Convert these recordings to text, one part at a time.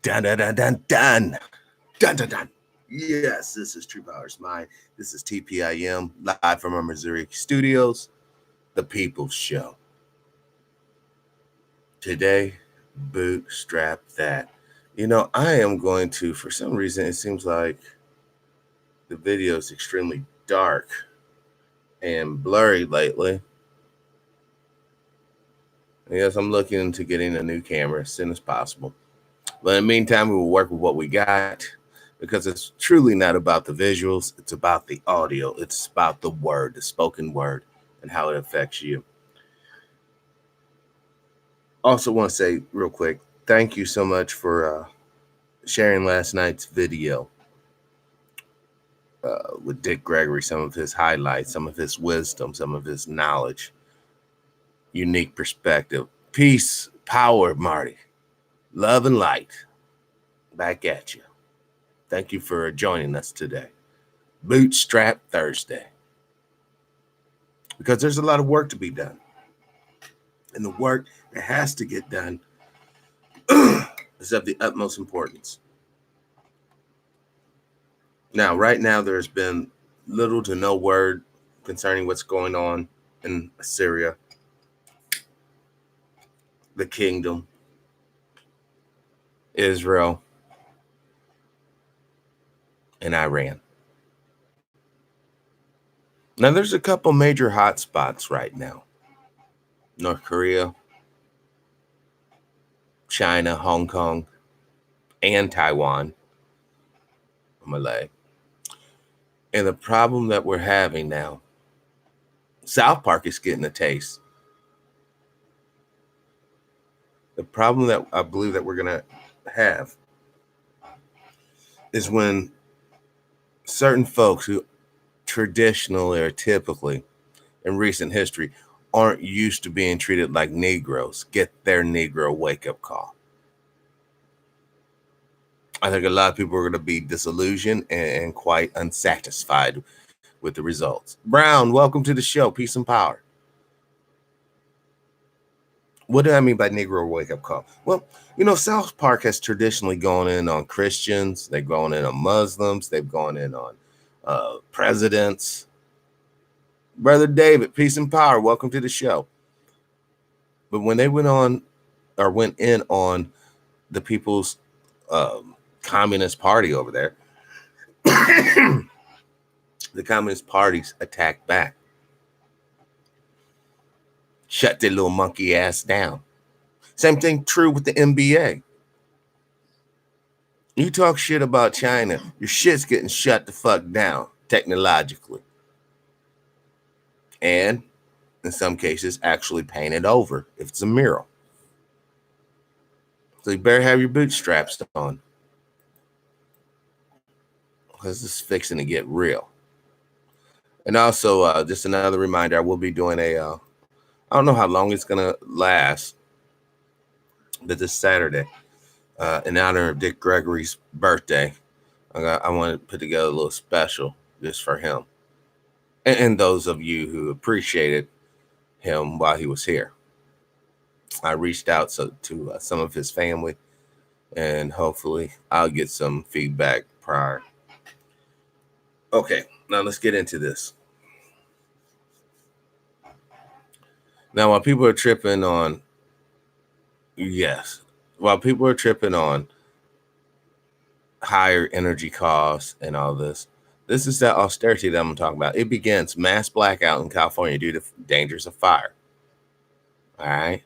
Dun dun dun dun dun dun dun dun. Yes, this is True Power's Mind. This is TPIM live from our Missouri studios, the People's Show. Today, bootstrap that. I am going to, for some reason, it seems like the video is extremely dark and blurry lately. Yes, I'm looking into getting a new camera as soon as possible. But in the meantime, we will work with what we got because it's truly not about the visuals. It's about the audio. It's about the word, the spoken word, and how it affects you. Also want to say real quick, thank you so much for sharing last night's video with Dick Gregory, some of his highlights, some of his wisdom, some of his knowledge, unique perspective. Peace, power, Marty. Love and light. Back at you. Thank you for joining us today. Bootstrap Thursday. Because there's a lot of work to be done. And the work that has to get done is of the utmost importance. Now, right now, there's been little to no word concerning what's going on in Syria, the kingdom, Israel, and Iran. Now, there's a couple major hot spots right now. North Korea, China, Hong Kong, and Taiwan, Malay. And the problem that we're having now, South Park is getting a taste. The problem that I believe that we're going to have is when certain folks who traditionally or typically in recent history aren't used to being treated like Negroes get their Negro wake-up call. I think a lot of people are going to be disillusioned and quite unsatisfied with the results. Brown, welcome to the show. Peace and power. What do I mean by Negro wake-up call? Well, South Park has traditionally gone in on Christians. They've gone in on Muslims. They've gone in on presidents. Brother David, peace and power. Welcome to the show. But when they went in on the People's Communist Party over there, the Communist parties attacked back. Shut their little monkey ass down. Same thing true with the NBA. You talk shit about China, your shit's getting shut the fuck down technologically. And in some cases, actually painted over if it's a mural. So you better have your bootstraps on, because this is fixing to get real. And also, just another reminder, I will be doing I don't know how long it's going to last, but this Saturday, in honor of Dick Gregory's birthday, I want to put together a little special just for him. And those of you who appreciated him while he was here. I reached out to some of his family, and hopefully I'll get some feedback prior. Okay, now let's get into this. Now, while people are tripping on higher energy costs and all this is that austerity that I'm talking about. It begins mass blackout in California due to dangers of fire. All right.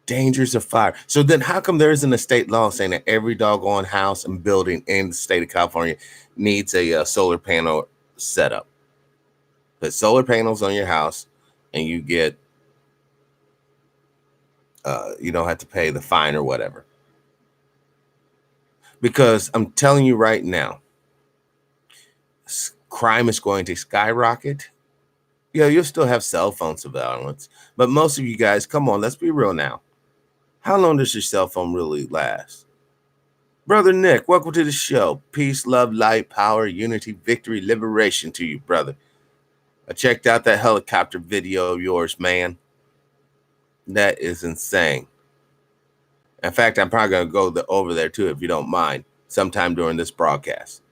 Dangers of fire. So then how come there isn't a state law saying that every doggone house and building in the state of California needs a solar panel setup? Put solar panels on your house and you get, you don't have to pay the fine or whatever. Because I'm telling you right now, crime is going to skyrocket. You'll still have cell phone surveillance, but most of you guys, come on, let's be real now. How long does your cell phone really last? Brother Nick, welcome to the show. Peace, love, light, power, unity, victory, liberation to you, brother. I checked out that helicopter video of yours, man. That is insane. In fact, I'm probably going to go over there too, if you don't mind, sometime during this broadcast.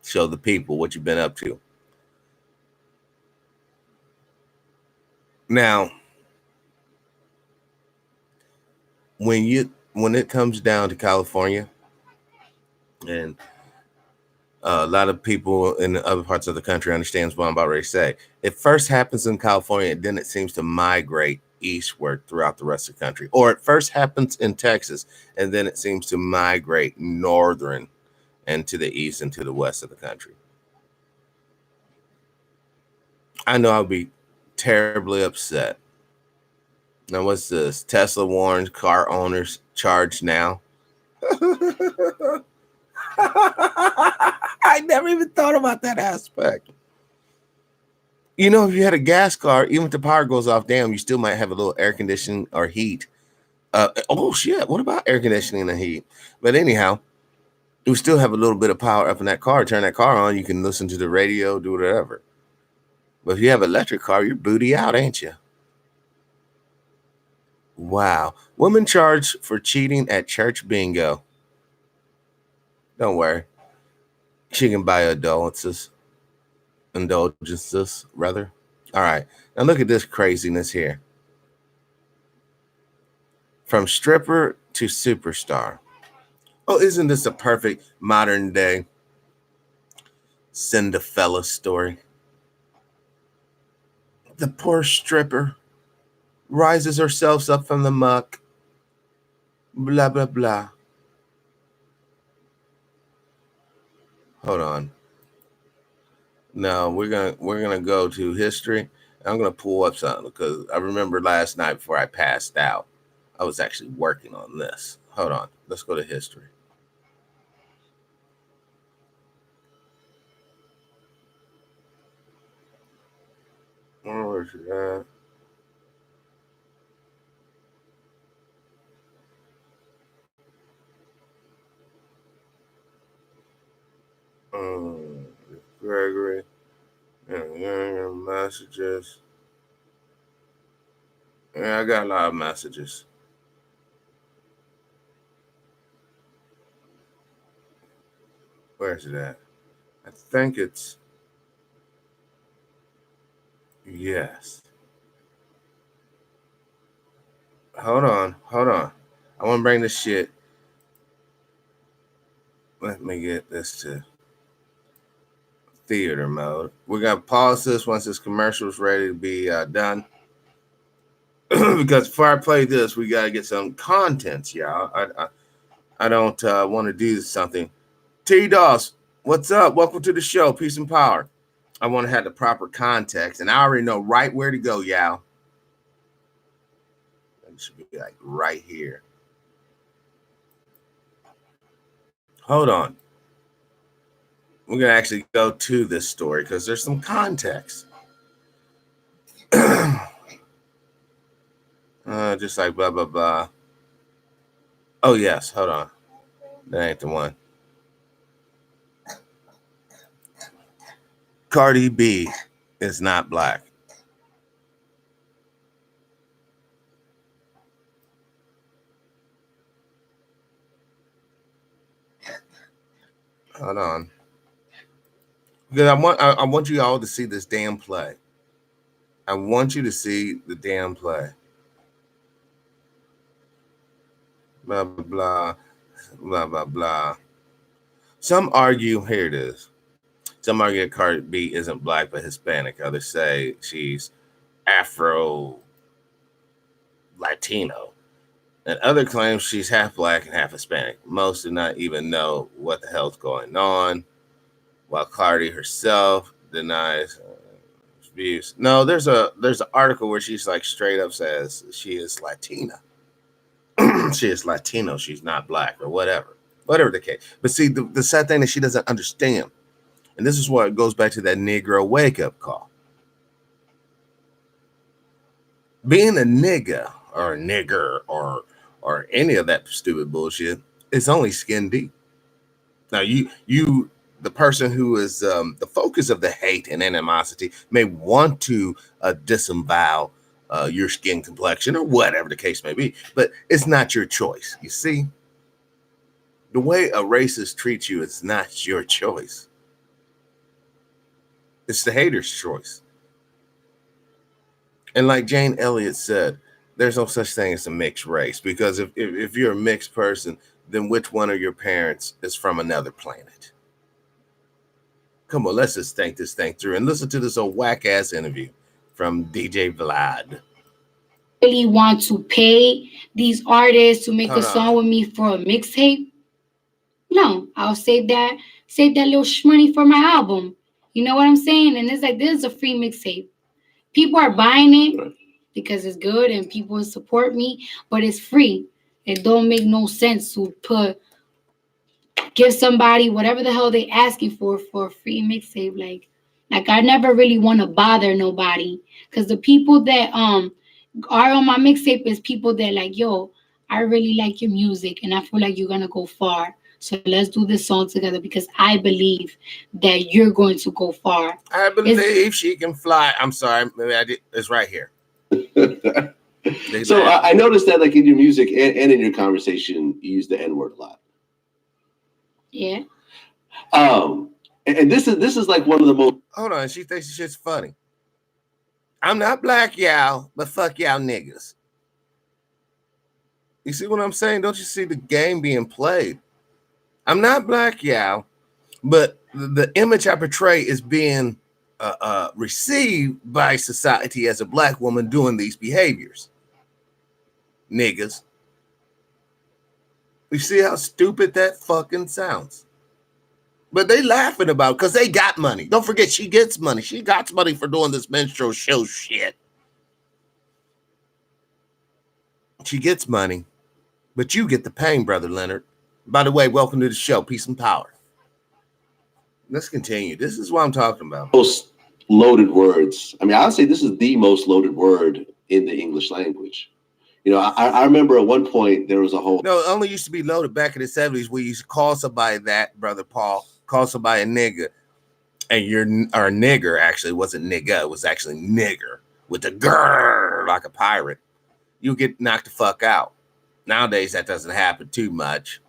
Show the people what you've been up to. Now, when it comes down to California, and a lot of people in other parts of the country understands what I'm about ready to say. It first happens in California, and then it seems to migrate eastward throughout the rest of the country. Or it first happens in Texas, and then it seems to migrate northern and to the east and to the west of the country. I know I'll be terribly upset. Now, what's this? Tesla warns car owners charge now. I never even thought about that aspect. You know, if you had a gas car, even if the power goes off, damn, you still might have a little air conditioning or heat. Oh shit, what about air conditioning and heat? But anyhow, you still have a little bit of power up in that car. Turn that car on, you can listen to the radio, do whatever. But if you have an electric car, you're booty out, ain't you? Wow. Woman charged for cheating at church bingo. Don't worry. She can buy indulgences, rather. All right. Now look at this craziness here. From stripper to superstar. Oh, isn't this a perfect modern day Cinderella story? The poor stripper rises herself up from the muck. Blah, blah, blah. Hold on. No, we're gonna go to history. I'm gonna pull up something because I remember last night before I passed out, I was actually working on this. Hold on. Let's go to history. Where's that? Gregory. And messages. Yeah, I got a lot of messages. Where's it at? I think it's yes. Hold on. I want to bring this shit. Let me get this to theater mode. We're gonna pause this once this commercial is ready to be done. Because before I play this, we gotta get some contents, y'all. I don't want to do something. T-Doss, what's up? Welcome to the show. Peace and power. I want to have the proper context, and I already know right where to go, y'all. It should be like right here. Hold on. We're gonna actually go to this story because there's some context. Just like blah blah blah. Oh yes, hold on. That ain't the one. Cardi B is not black. Hold on. Because I want you all to see this damn play. I want you to see the damn play. Blah blah blah. Blah blah blah. Some argue, here it is. Some argue that Cardi B isn't black but Hispanic. Others say she's Afro Latino. And other claims she's half black and half Hispanic. Most do not even know what the hell's going on, while Cardi herself denies views. No, there's an article where she's like straight up says she is Latina. She is Latino. She's not black or whatever the case. But see, the sad thing is she doesn't understand. And this is why it goes back to that Negro wake-up call. Being a nigga or a nigger or any of that stupid bullshit is only skin deep. Now you the person who is the focus of the hate and animosity may want to disavow your skin complexion or whatever the case may be. But it's not your choice. You see, the way a racist treats you is not your choice. It's the hater's choice. And like Jane Elliott said, there's no such thing as a mixed race, because if you're a mixed person, then which one of your parents is from another planet? Come on, let's just think this thing through and listen to this old whack ass interview from DJ Vlad. Really want to pay these artists to make a song with me for a mixtape? No, I'll save that little money for my album. You know what I'm saying? And it's like, this is a free mixtape. People are buying it because it's good and people support me, but it's free. It don't make no sense to give somebody whatever the hell they asking for a free mixtape. Like I never really want to bother nobody, because the people that are on my mixtape is people that like, yo, I really like your music and I feel like you're gonna go far. So let's do this song together because I believe that you're going to go far. I believe she can fly. I'm sorry, maybe I did. It's right here. So I noticed that, like, in your music and in your conversation, you use the N-word a lot. Yeah. And this is like one of the most. Hold on, she thinks shit's funny. I'm not black, y'all, but fuck y'all niggas. You see what I'm saying? Don't you see the game being played? I'm not black, y'all, but the image I portray is being received by society as a black woman doing these behaviors. Niggas. You see how stupid that fucking sounds? But they laughing about it because they got money. Don't forget, she gets money. She got money for doing this minstrel show shit. She gets money, but you get the pain, Brother Leonard. By the way, welcome to the show. Peace and power. Let's continue. This is what I'm talking about. Most loaded words. I mean, I would say this is the most loaded word in the English language. You know, I remember at one point there was a whole. No, it only used to be loaded back in the 70s. We used to call somebody that, Brother Paul, call somebody a nigga. And our nigger actually wasn't nigga, it was actually nigger with the grrr like a pirate. You get knocked the fuck out. Nowadays, that doesn't happen too much.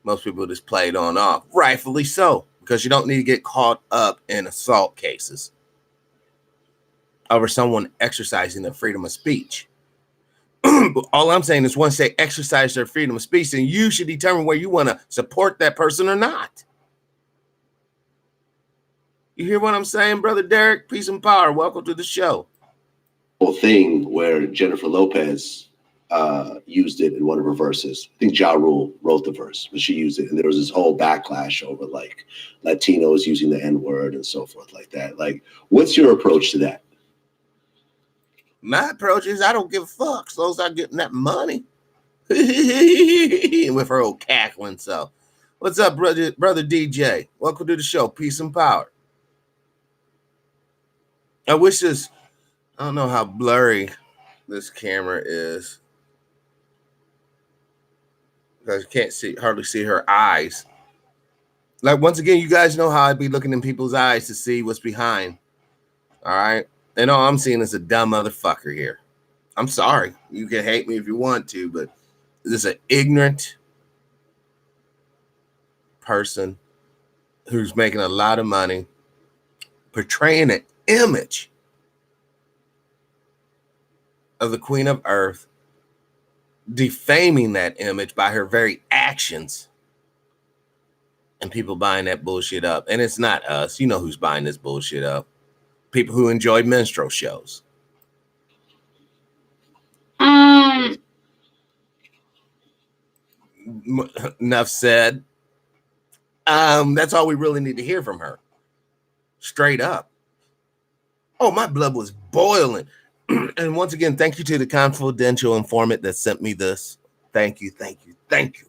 Most people just play it on off. Rightfully so, because you don't need to get caught up in assault cases over someone exercising their freedom of speech. All I'm saying is once they exercise their freedom of speech, then you should determine whether you want to support that person or not. You hear what I'm saying, Brother Derek? Peace and power. Welcome to the show. Whole thing where Jennifer Lopez used it in one of her verses. I think Ja Rule wrote the verse, but she used it, and there was this whole backlash over like Latinos using the N-word and so forth like that. Like, what's your approach to that? My approach is I don't give a fuck. So as I'm getting that money. With her old cackling. So, what's up, brother DJ? Welcome to the show. Peace and power. I wish this. I don't know how blurry this camera is. Because you can't hardly see her eyes. Like, once again, you guys know how I be looking in people's eyes to see what's behind. All right? And all I'm seeing is a dumb motherfucker here. I'm sorry. You can hate me if you want to, but this is an ignorant person who's making a lot of money, portraying an image of the Queen of Earth, defaming that image by her very actions, and people buying that bullshit up. And it's not us. You know who's buying this bullshit up. People who enjoy minstrel shows. Enough said. That's all we really need to hear from her. Straight up. Oh, my blood was boiling. And once again, thank you to the confidential informant that sent me this. Thank you, thank you, thank you.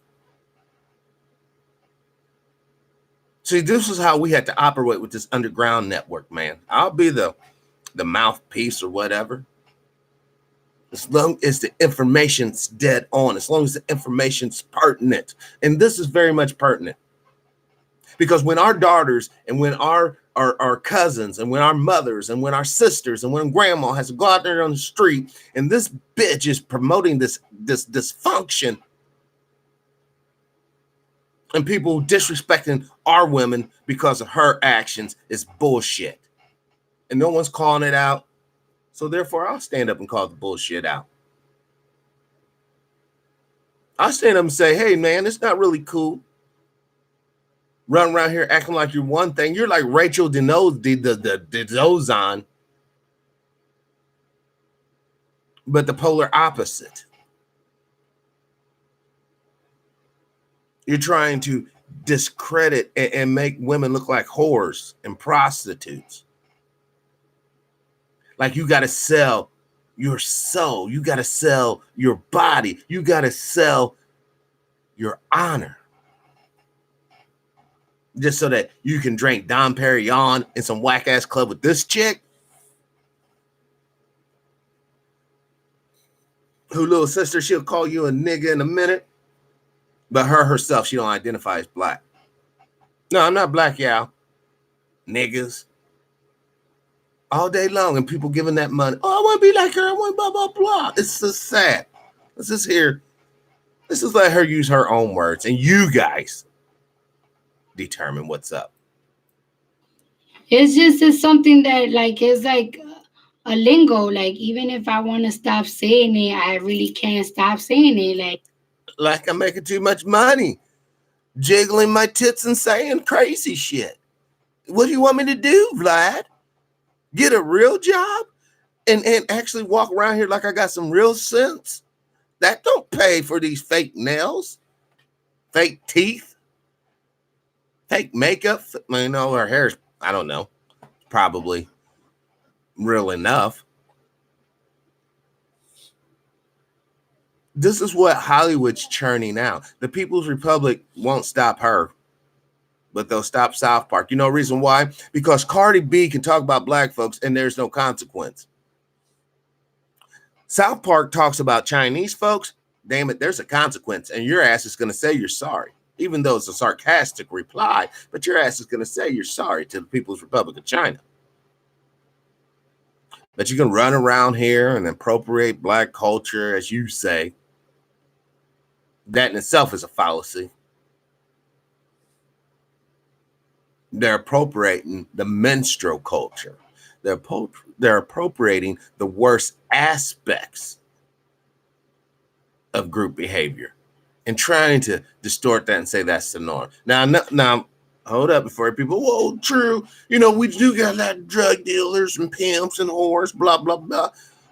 See, this is how we had to operate with this underground network, man. I'll be the mouthpiece or whatever. As long as the information's dead on, as long as the information's pertinent. And this is very much pertinent. Because when our daughters and when our cousins and when our mothers and when our sisters and when grandma has to go out there on the street and this bitch is promoting this dysfunction and people disrespecting our women because of her actions is bullshit. And no one's calling it out. So therefore, I'll stand up and call the bullshit out. I'll stand up and say, hey, man, it's not really cool. Run around here acting like you're one thing. You're like Rachel DeZozan, but the polar opposite. You're trying to discredit and make women look like whores and prostitutes. Like you got to sell your soul. You got to sell your body. You got to sell your honor. Just so that you can drink Dom Perignon in some whack-ass club with this chick. Who little sister, she'll call you a nigga in a minute. But her herself, she don't identify as black. No, I'm not black, y'all. Niggas. All day long, and people giving that money. Oh, I want to be like her. I want blah, blah, blah. It's just sad. Let's just hear. Let's just let her use her own words. And you guys determine what's up. It's just something that like is like a lingo. Like even if I want to stop saying it, I really can't stop saying it. Like I'm making too much money, jiggling my tits and saying crazy shit. What do you want me to do, Vlad? Get a real job and actually walk around here like I got some real sense? That don't pay for these fake nails, fake teeth, fake makeup. You know, her hair's, I don't know, probably real enough. This is what Hollywood's churning out. The People's Republic won't stop her, but they'll stop South Park. You know the reason why? Because Cardi B can talk about black folks and there's no consequence. South Park talks about Chinese folks. Damn it, there's a consequence. And your ass is going to say you're sorry. Even though it's a sarcastic reply, but your ass is going to say you're sorry to the People's Republic of China. But you can run around here and appropriate black culture, as you say. That in itself is a fallacy. They're appropriating the menstrual culture. They're appropriating the worst aspects of group behavior and trying to distort that and say that's the norm. Now, hold up before people, whoa, true. You know, we do got a lot of drug dealers and pimps and whores, blah, blah, blah.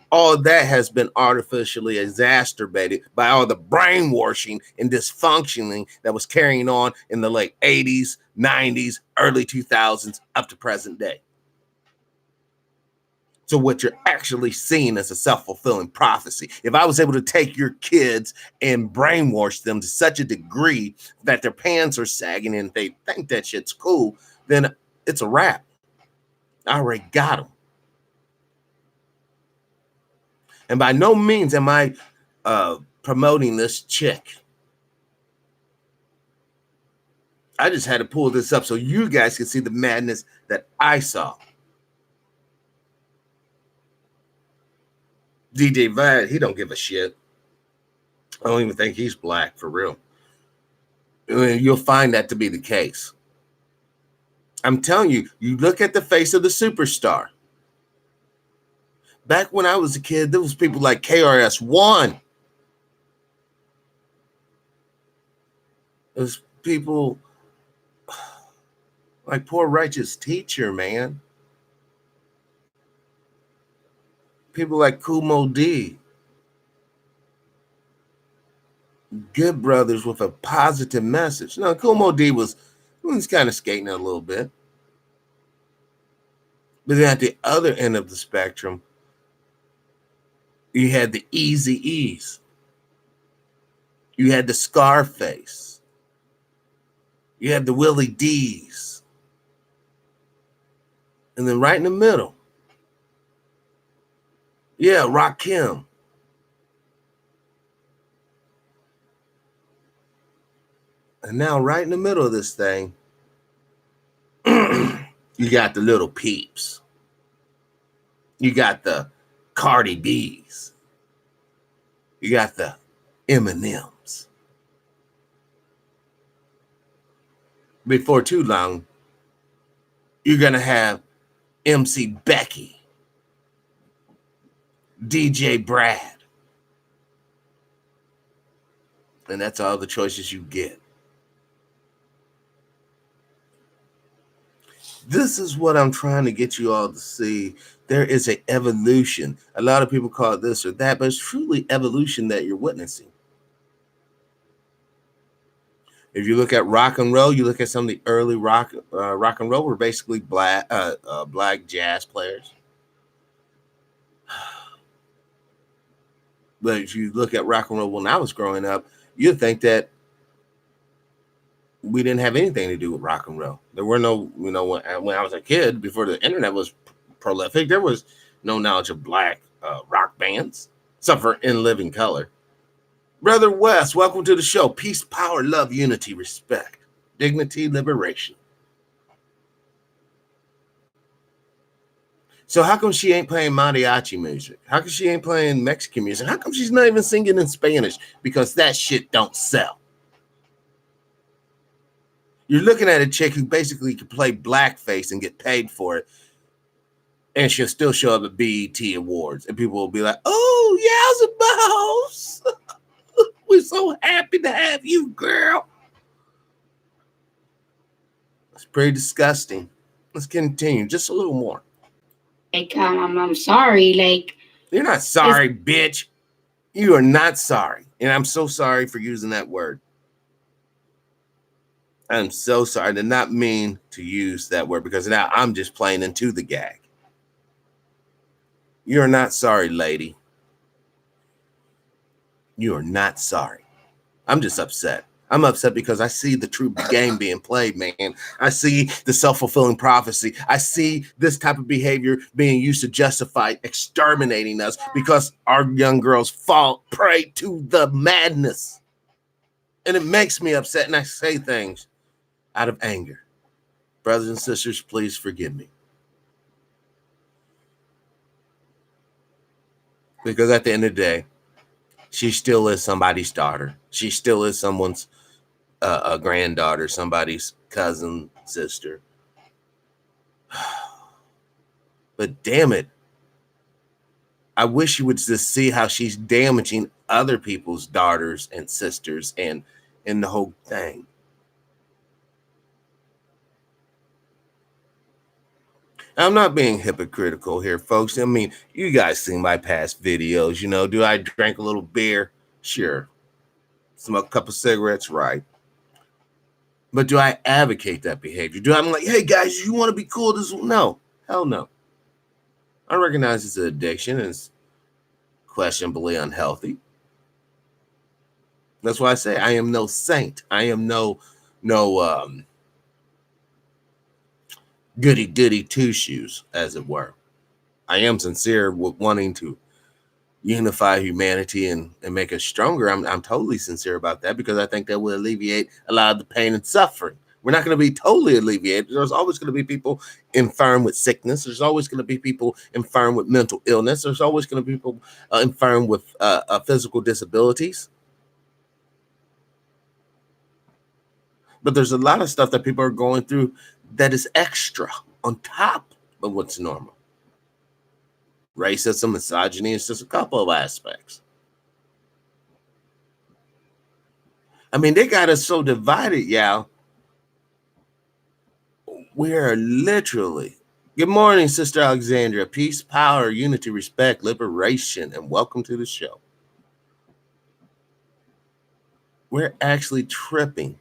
All that has been artificially exacerbated by all the brainwashing and dysfunctioning that was carrying on in the late 80s, 90s, early 2000s, up to present day. So what you're actually seeing is a self-fulfilling prophecy. If I was able to take your kids and brainwash them to such a degree that their pants are sagging and they think that shit's cool, then it's a wrap. I already got them. And by no means am I promoting this chick. I just had to pull this up so you guys can see the madness that I saw. DJ Vlad, he don't give a shit. I don't even think he's black for real. And you'll find that to be the case. I'm telling you, you look at the face of the superstar. Back when I was a kid, there was people like KRS-One. There's people like Poor Righteous Teacher, man. People like Kumo D. Good brothers with a positive message. Now, Kumo D was kind of skating a little bit. But then at the other end of the spectrum, you had the Eazy-E's. You had the Scarface. You had the Willie D's. And then right in the middle, yeah, Rakim. And now right in the middle of this thing, You got the little peeps. You got the Cardi B's. You got the Eminems. Before too long, you're going to have MC Becky, DJ Brad. And that's all the choices you get. This is what I'm trying to get you all to see. There is an evolution. A lot of people call it this or that, but it's truly evolution that you're witnessing. If you look at rock and roll, you look at some of the early rock and roll were basically black jazz players. But if you look at rock and roll when I was growing up, you'd think that we didn't have anything to do with rock and roll. There were no, when I was a kid, before the internet was prolific, there was no knowledge of black rock bands, except for In Living Color. Brother Wes, welcome to the show. Peace, power, love, unity, respect, dignity, liberation. So how come she ain't playing mariachi music? How come she ain't playing Mexican music? How come she's not even singing in Spanish? Because that shit don't sell. You're looking at a chick who basically can play blackface and get paid for it, and she'll still show up at BET Awards, and people will be like, "Oh, yowza, boss! We're so happy to have you, girl." It's pretty disgusting. Let's continue just a little more. Like, I'm sorry. Like, you're not sorry, bitch. You are not sorry, and I'm so sorry for using that word. I'm so sorry. I did not mean to use that word because now I'm just playing into the gag. You're not sorry, lady. You are not sorry. I'm just upset. I'm upset because I see the true game being played, man. I see the self-fulfilling prophecy. I see this type of behavior being used to justify exterminating us because our young girls fall prey to the madness. And it makes me upset, and I say things out of anger. Brothers and sisters, please forgive me. Because at the end of the day, she still is somebody's daughter. She still is someone's a granddaughter, somebody's cousin, sister. But damn it, I wish you would just see how she's damaging other people's daughters and sisters and the whole thing. I'm not being hypocritical here, folks. I mean, you guys see my past videos. Do I drink a little beer? Sure. Smoke a couple cigarettes? Right. But do I advocate that behavior? I'm like, hey, guys, you want to be cool? No. Hell no. I recognize it's an addiction and it's questionably unhealthy. That's why I say I am no saint. I am no goody two shoes, as it were. I am sincere with wanting to unify humanity and make us stronger. I'm totally sincere about that because I think that will alleviate a lot of the pain and suffering. We're not going to be totally alleviated. There's always going to be people infirm with sickness. There's always going to be people infirm with mental illness. There's always going to be people infirm with physical disabilities. But there's a lot of stuff that people are going through that is extra on top of what's normal. Racism, misogyny is just a couple of aspects. I mean, they got us so divided, y'all. We are literally. Good morning, Sister Alexandria. Peace, power, unity, respect, liberation, and welcome to the show. We're actually tripping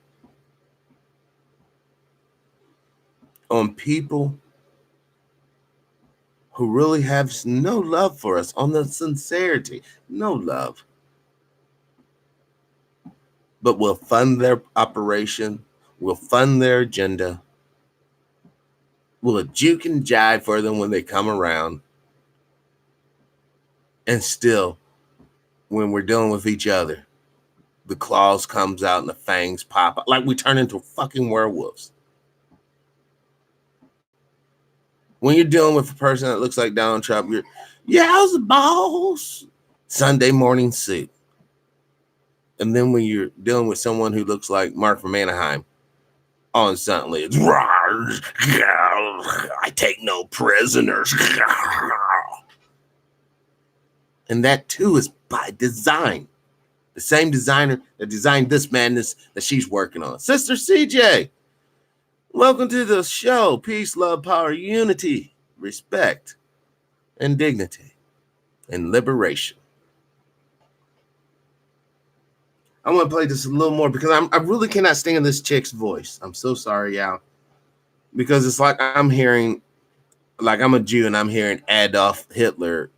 on people who really have no love for us, on the sincerity, no love. But will fund their operation, will fund their agenda, will juke and jive for them when they come around. And still, when we're dealing with each other, the claws comes out and the fangs pop out, like we turn into fucking werewolves. When you're dealing with a person that looks like Donald Trump, how's the boss? Sunday morning suit. And then when you're dealing with someone who looks like Mark from Anaheim, on suddenly it's I take no prisoners. And that too is by design. The same designer that designed this madness that she's working on. Sister CJ, welcome to the show. Peace, love, power, unity, respect, and dignity, and liberation. I want to play this a little more because I really cannot stand this chick's voice. I'm so sorry, y'all. Because it's like I'm hearing, like I'm a Jew and I'm hearing Adolf Hitler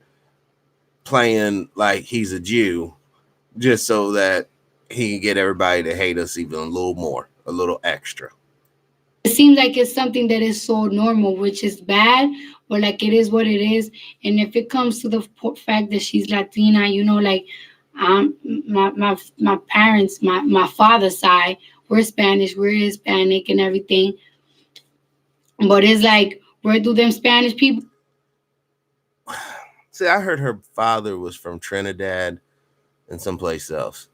playing like he's a Jew just so that he can get everybody to hate us even a little more, a little extra. It seems like it's something that is so normal, which is bad, or like it is what it is. And if it comes to the fact that she's Latina, you know, like my parents, my father's side, we're Spanish, we're Hispanic and everything. But it's like, where do them Spanish people? See, I heard her father was from Trinidad and someplace else.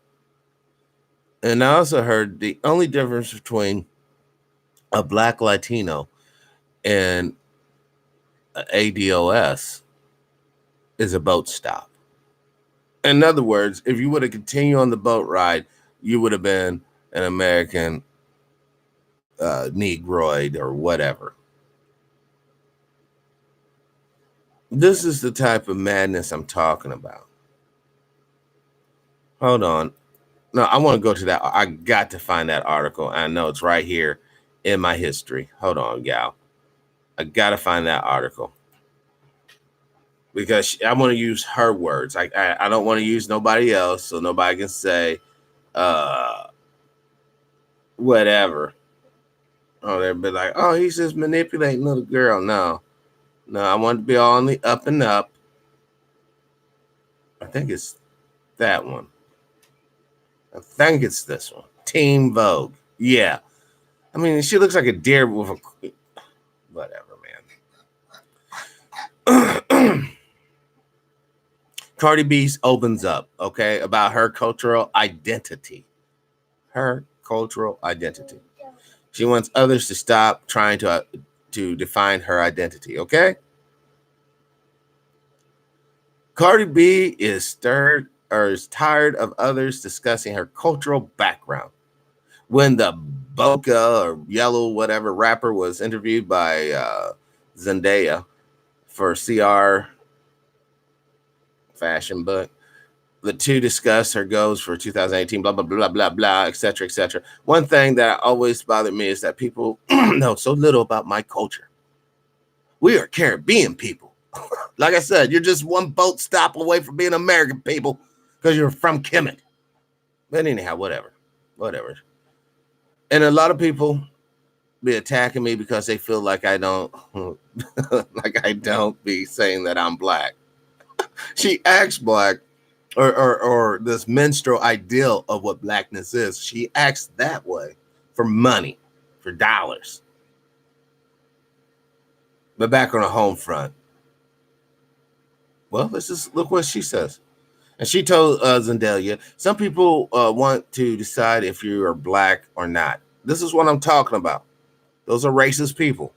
And I also heard the only difference between a black Latino and ADOS is a boat stop. In other words, if you would have continued on the boat ride, you would have been an American Negroid or whatever. This is the type of madness I'm talking about. Hold on. No, I want to go to that. I got to find that article. I know it's right here in my history. Hold on, gal. I got to find that article. Because I want to use her words. I don't want to use nobody else, so nobody can say whatever. Oh, they'll be like, oh, he's just manipulating little girl. No, I want to be all on the up and up. I think it's that one. I think it's this one. Teen Vogue. Yeah. I mean, she looks like a deer with a... Whatever, man. Cardi B opens up, okay, about her cultural identity. Her cultural identity. She wants others to stop trying to define her identity, okay? Cardi B is tired of others discussing her cultural background. When the Boca or Yellow whatever rapper was interviewed by Zendaya for CR Fashion Book, the two discussed her goals for 2018, blah, blah, blah, blah, blah, etc., etc. One thing that always bothered me is that people know so little about my culture. We are Caribbean people. Like I said, you're just one boat stop away from being American people because you're from Kemet. But anyhow, whatever. And a lot of people be attacking me because they feel like I don't be saying that I'm black. She acts black, or this minstrel ideal of what blackness is. She acts that way for money, for dollars. But back on the home front, well, let's just look what she says. And she told Zendaya, some people want to decide if you are black or not. This is what I'm talking about. Those are racist people.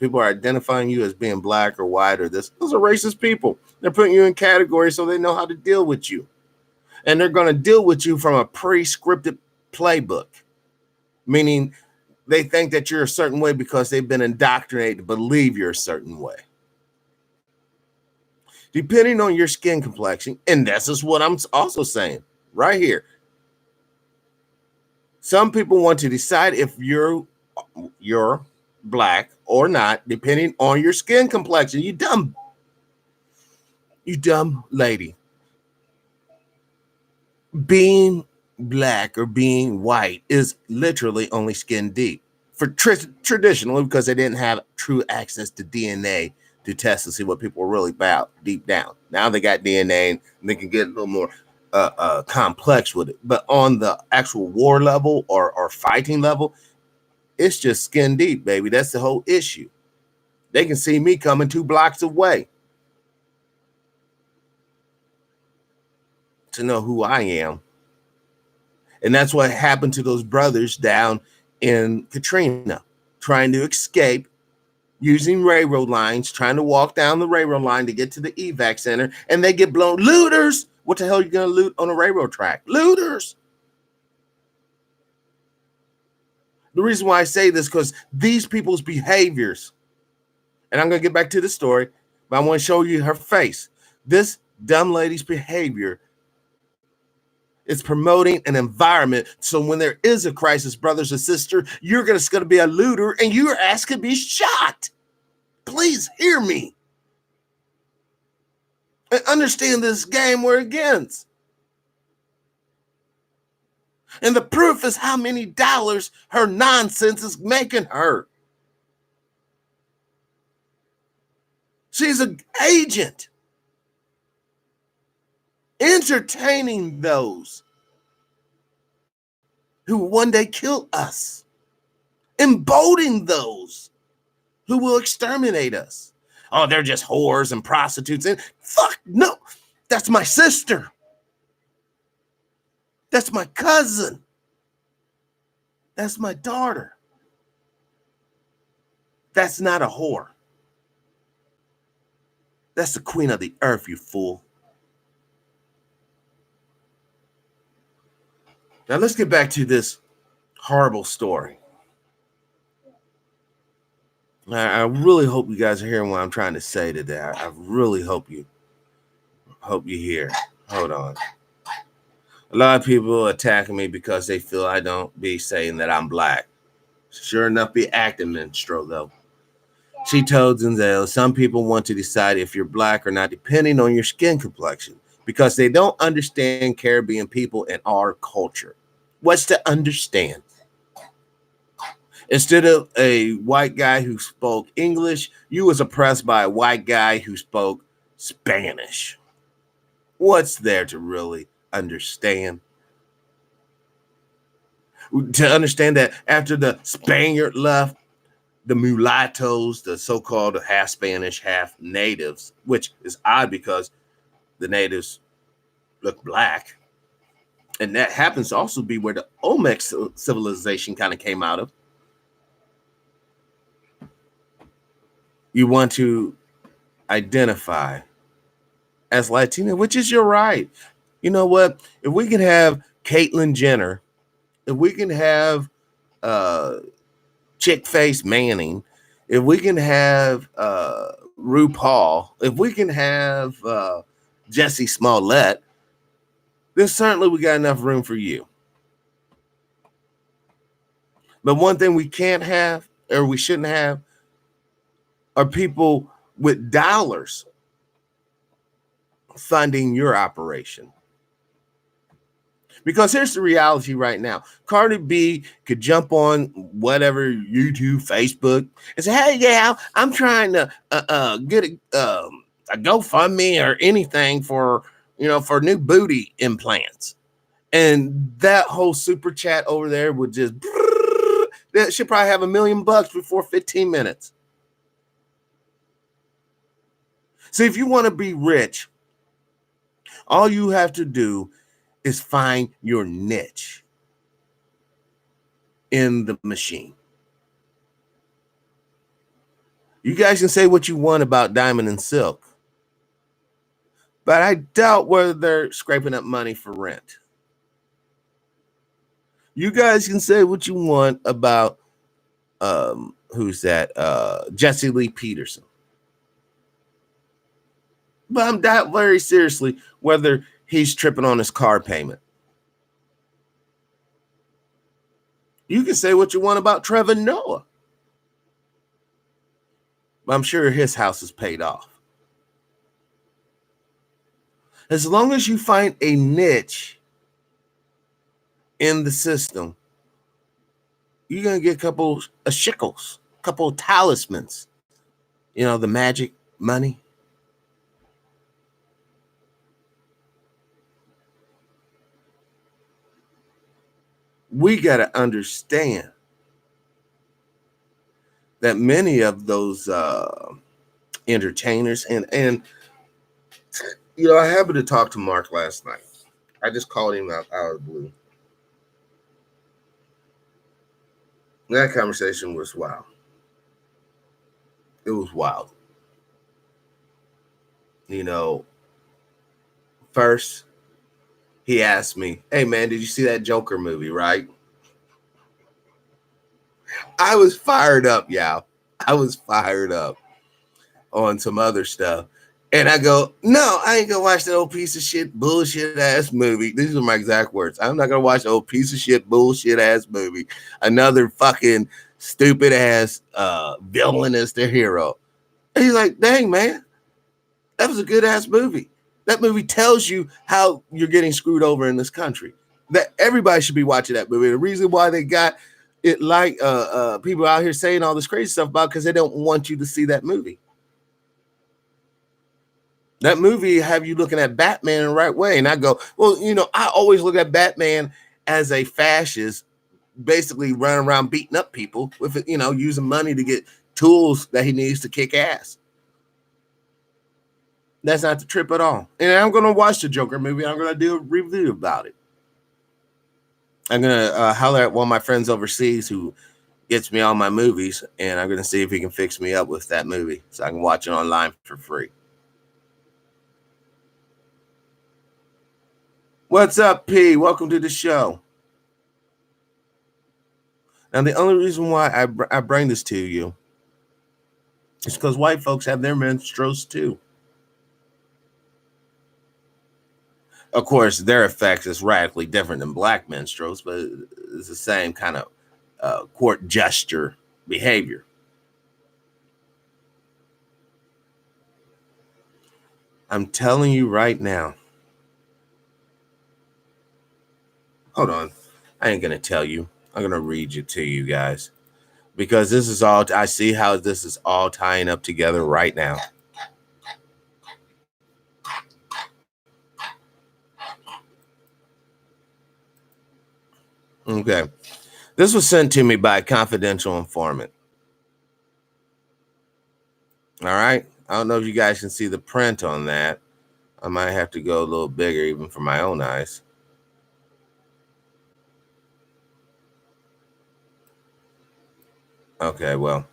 People are identifying you as being black or white or this. Those are racist people. They're putting you in categories so they know how to deal with you. And they're going to deal with you from a pre-scripted playbook. Meaning they think that you're a certain way because they've been indoctrinated to believe you're a certain way. Depending on your skin complexion, and this is what I'm also saying right here. Some people want to decide if you're black or not, depending on your skin complexion. You dumb lady. Being black or being white is literally only skin deep. For traditionally, because they didn't have true access to DNA to test to see what people were really about deep down. Now they got DNA and they can get a little more complex with it. But on the actual war level or fighting level, it's just skin deep, baby. That's the whole issue. They can see me coming 2 blocks away to know who I am. And that's what happened to those brothers down in Katrina, trying to escape using railroad lines, trying to walk down the railroad line to get to the evac center, and they get blown. Looters! What the hell are you going to loot on a railroad track? Looters! The reason why I say this, because these people's behaviors, and I'm going to get back to the story, but I want to show you her face. This dumb lady's behavior is promoting an environment so when there is a crisis, brothers and sisters, you're going to be a looter and you're asked to be shot. Please hear me and understand this game we're against. And the proof is how many dollars her nonsense is making her. She's an agent entertaining those who will one day kill us, emboldening those who will exterminate us. Oh, they're just whores and prostitutes. And fuck no, that's my sister. That's my cousin. That's my daughter. That's not a whore. That's the queen of the earth, you fool. Now let's get back to this horrible story. I really hope you guys are hearing what I'm trying to say today. I really hope you hear. Hold on. A lot of people attacking me because they feel I don't be saying that I'm black. Sure enough, be acting minstrel though. She told Denzel, some people want to decide if you're black or not depending on your skin complexion because they don't understand Caribbean people and our culture. What's to understand? Instead of a white guy who spoke English, you was oppressed by a white guy who spoke Spanish. What's there to really understand? To understand that after the Spaniard left, the mulattoes, the so-called half Spanish, half natives, which is odd because the natives look black. And that happens to also be where the Olmec civilization kind of came out of. You want to identify as Latina, which is your right. You know what? If we can have Caitlyn Jenner, if we can have Chick Face Manning, if we can have RuPaul, if we can have Jesse Smollett, then certainly we got enough room for you. But one thing we can't have, or we shouldn't have, are people with dollars funding your operation. Because here's the reality right now. Cardi B could jump on whatever, YouTube, Facebook, and say, hey, yeah, I'm trying to get a GoFundMe or anything for new booty implants. And that whole super chat over there would just, that should probably have $1 million before 15 minutes. See, if you want to be rich, all you have to do is find your niche in the machine. You guys can say what you want about Diamond and Silk, but I doubt whether they're scraping up money for rent. You guys can say what you want about who's that? Jesse Lee Peterson. But I'm doubt very seriously whether he's tripping on his car payment. You can say what you want about Trevor Noah, but I'm sure his house is paid off. As long as you find a niche in the system, you're going to get a couple of shekels, a couple of talismans, the magic money. We got to understand that many of those entertainers and you know, I happened to talk to Mark last night. I just called him out of the blue. That conversation was wild. It was wild. You know, first he asked me, "Hey man, did you see that Joker movie, right?" I was fired up, y'all. I was fired up on some other stuff. And I go, "No, I ain't gonna watch that old piece of shit, bullshit ass movie." These are my exact words. I'm not gonna watch the old piece of shit, bullshit ass movie. Another fucking stupid ass villainous the hero. And he's like, "Dang, man, that was a good ass movie. That movie tells you how you're getting screwed over in this country. That everybody should be watching that movie. The reason why they got it like people out here saying all this crazy stuff about because they don't want you to see that movie. That movie have you looking at Batman in the right way." And I go, "Well, you know, I always look at Batman as a fascist, basically running around beating up people with, you know, using money to get tools that he needs to kick ass. That's not the trip at all." And I'm going to watch the Joker movie. I'm going to do a review about it. I'm going to holler at one of my friends overseas who gets me all my movies, and I'm going to see if he can fix me up with that movie so I can watch it online for free. What's up, P? Welcome to the show. Now, the only reason why I bring this to you is because white folks have their minstrels too. Of course, their effects is radically different than black minstrels, but it's the same kind of court gesture behavior. I'm telling you right now. Hold on. I ain't going to tell you. I'm going to read it to you guys. Because this is all, I see how this is all tying up together right now. Okay. This was sent to me by a confidential informant. All right. I don't know if you guys can see the print on that. I might have to go a little bigger even for my own eyes. Okay, well,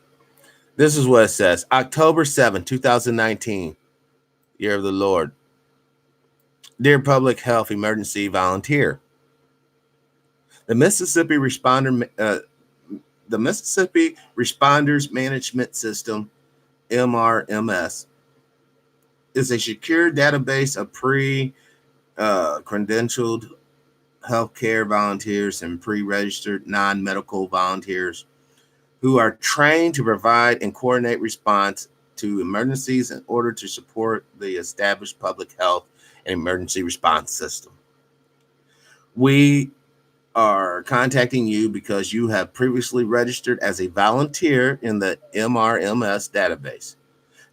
this is what it says. October 7, 2019, year of the Lord. Dear Public Health Emergency Volunteer, the Mississippi Responders Management System, MRMS, is a secure database of credentialed healthcare volunteers and pre-registered non-medical volunteers who are trained to provide and coordinate response to emergencies in order to support the established public health and emergency response system. We are contacting you because you have previously registered as a volunteer in the MRMS database.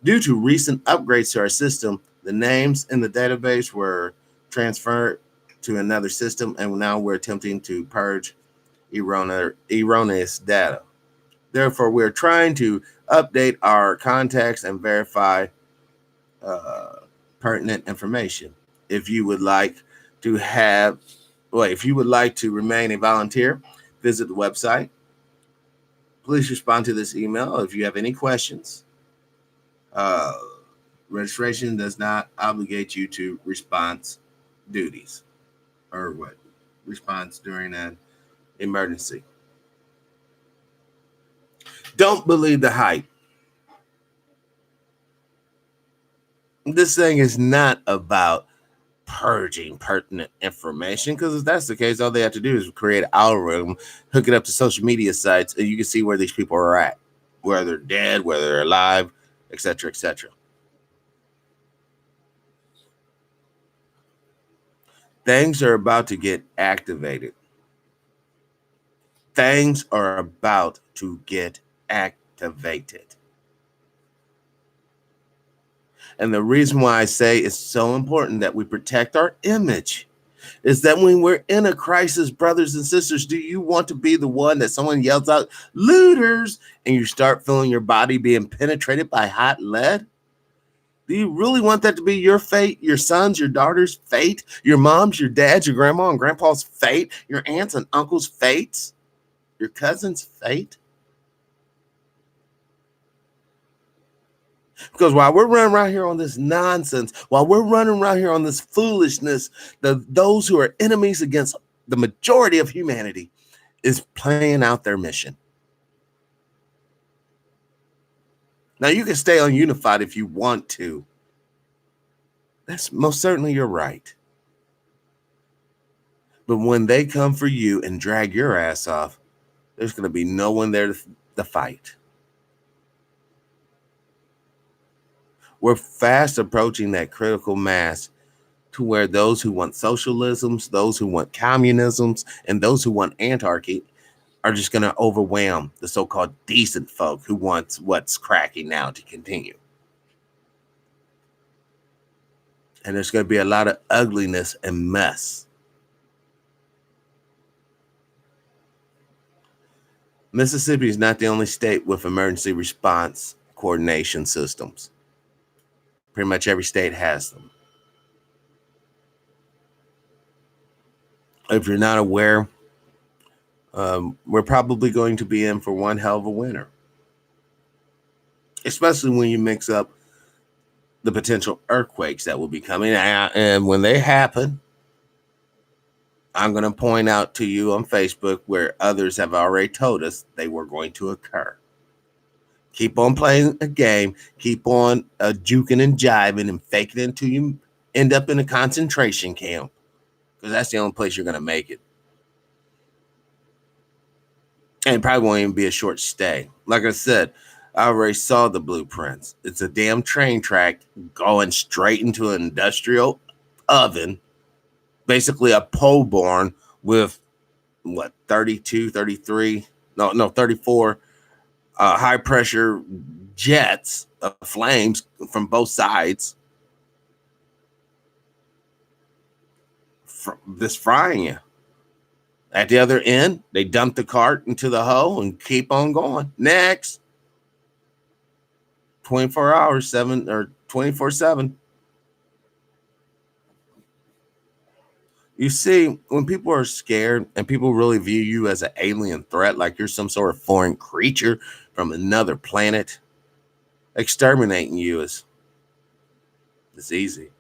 Due to recent upgrades to our system, the names in the database were transferred to another system, and now we're attempting to purge erroneous data. Therefore, we're trying to update our contacts and verify pertinent information. If you would like to remain a volunteer, visit the website. Please respond to this email if you have any questions. Registration does not obligate you to response duties or response during an emergency. Don't believe the hype. This thing is not about purging pertinent information, because if that's the case, all they have to do is create an algorithm, hook it up to social media sites, and you can see where these people are at, whether they're dead, whether they're alive, etc., etc. Things are about to get activated. Things are about to get activated. And the reason why I say it's so important that we protect our image is that when we're in a crisis, brothers and sisters, do you want to be the one that someone yells out, looters, and you start feeling your body being penetrated by hot lead? Do you really want that to be your fate, your son's, your daughter's fate, your mom's, your dad's, your grandma and grandpa's fate, your aunts and uncles' fates, your cousin's fate? Because while we're running around here on this nonsense, while we're running around here on this foolishness, those who are enemies against the majority of humanity is playing out their mission. Now, you can stay ununified if you want to. That's most certainly your right. But when they come for you and drag your ass off, there's going to be no one there to fight. We're fast approaching that critical mass to where those who want socialisms, those who want communisms, and those who want anarchy are just going to overwhelm the so-called decent folk who wants what's cracking now to continue. And there's going to be a lot of ugliness and mess. Mississippi is not the only state with emergency response coordination systems. Pretty much every state has them. If you're not aware, we're probably going to be in for one hell of a winter. Especially when you mix up the potential earthquakes that will be coming. And when they happen, I'm going to point out to you on Facebook where others have already told us they were going to occur. Keep on playing a game. Keep on juking and jiving and faking it until you end up in a concentration camp. Because that's the only place you're going to make it. And it probably won't even be a short stay. Like I said, I already saw the blueprints. It's a damn train track going straight into an industrial oven. Basically a pole barn with, 34 high pressure jets of flames from both sides. Just frying you. At the other end, they dump the cart into the hole and keep on going. Next. 24 hours, 24/7. You see, when people are scared and people really view you as an alien threat, like you're some sort of foreign creature from another planet, exterminating you it's easy.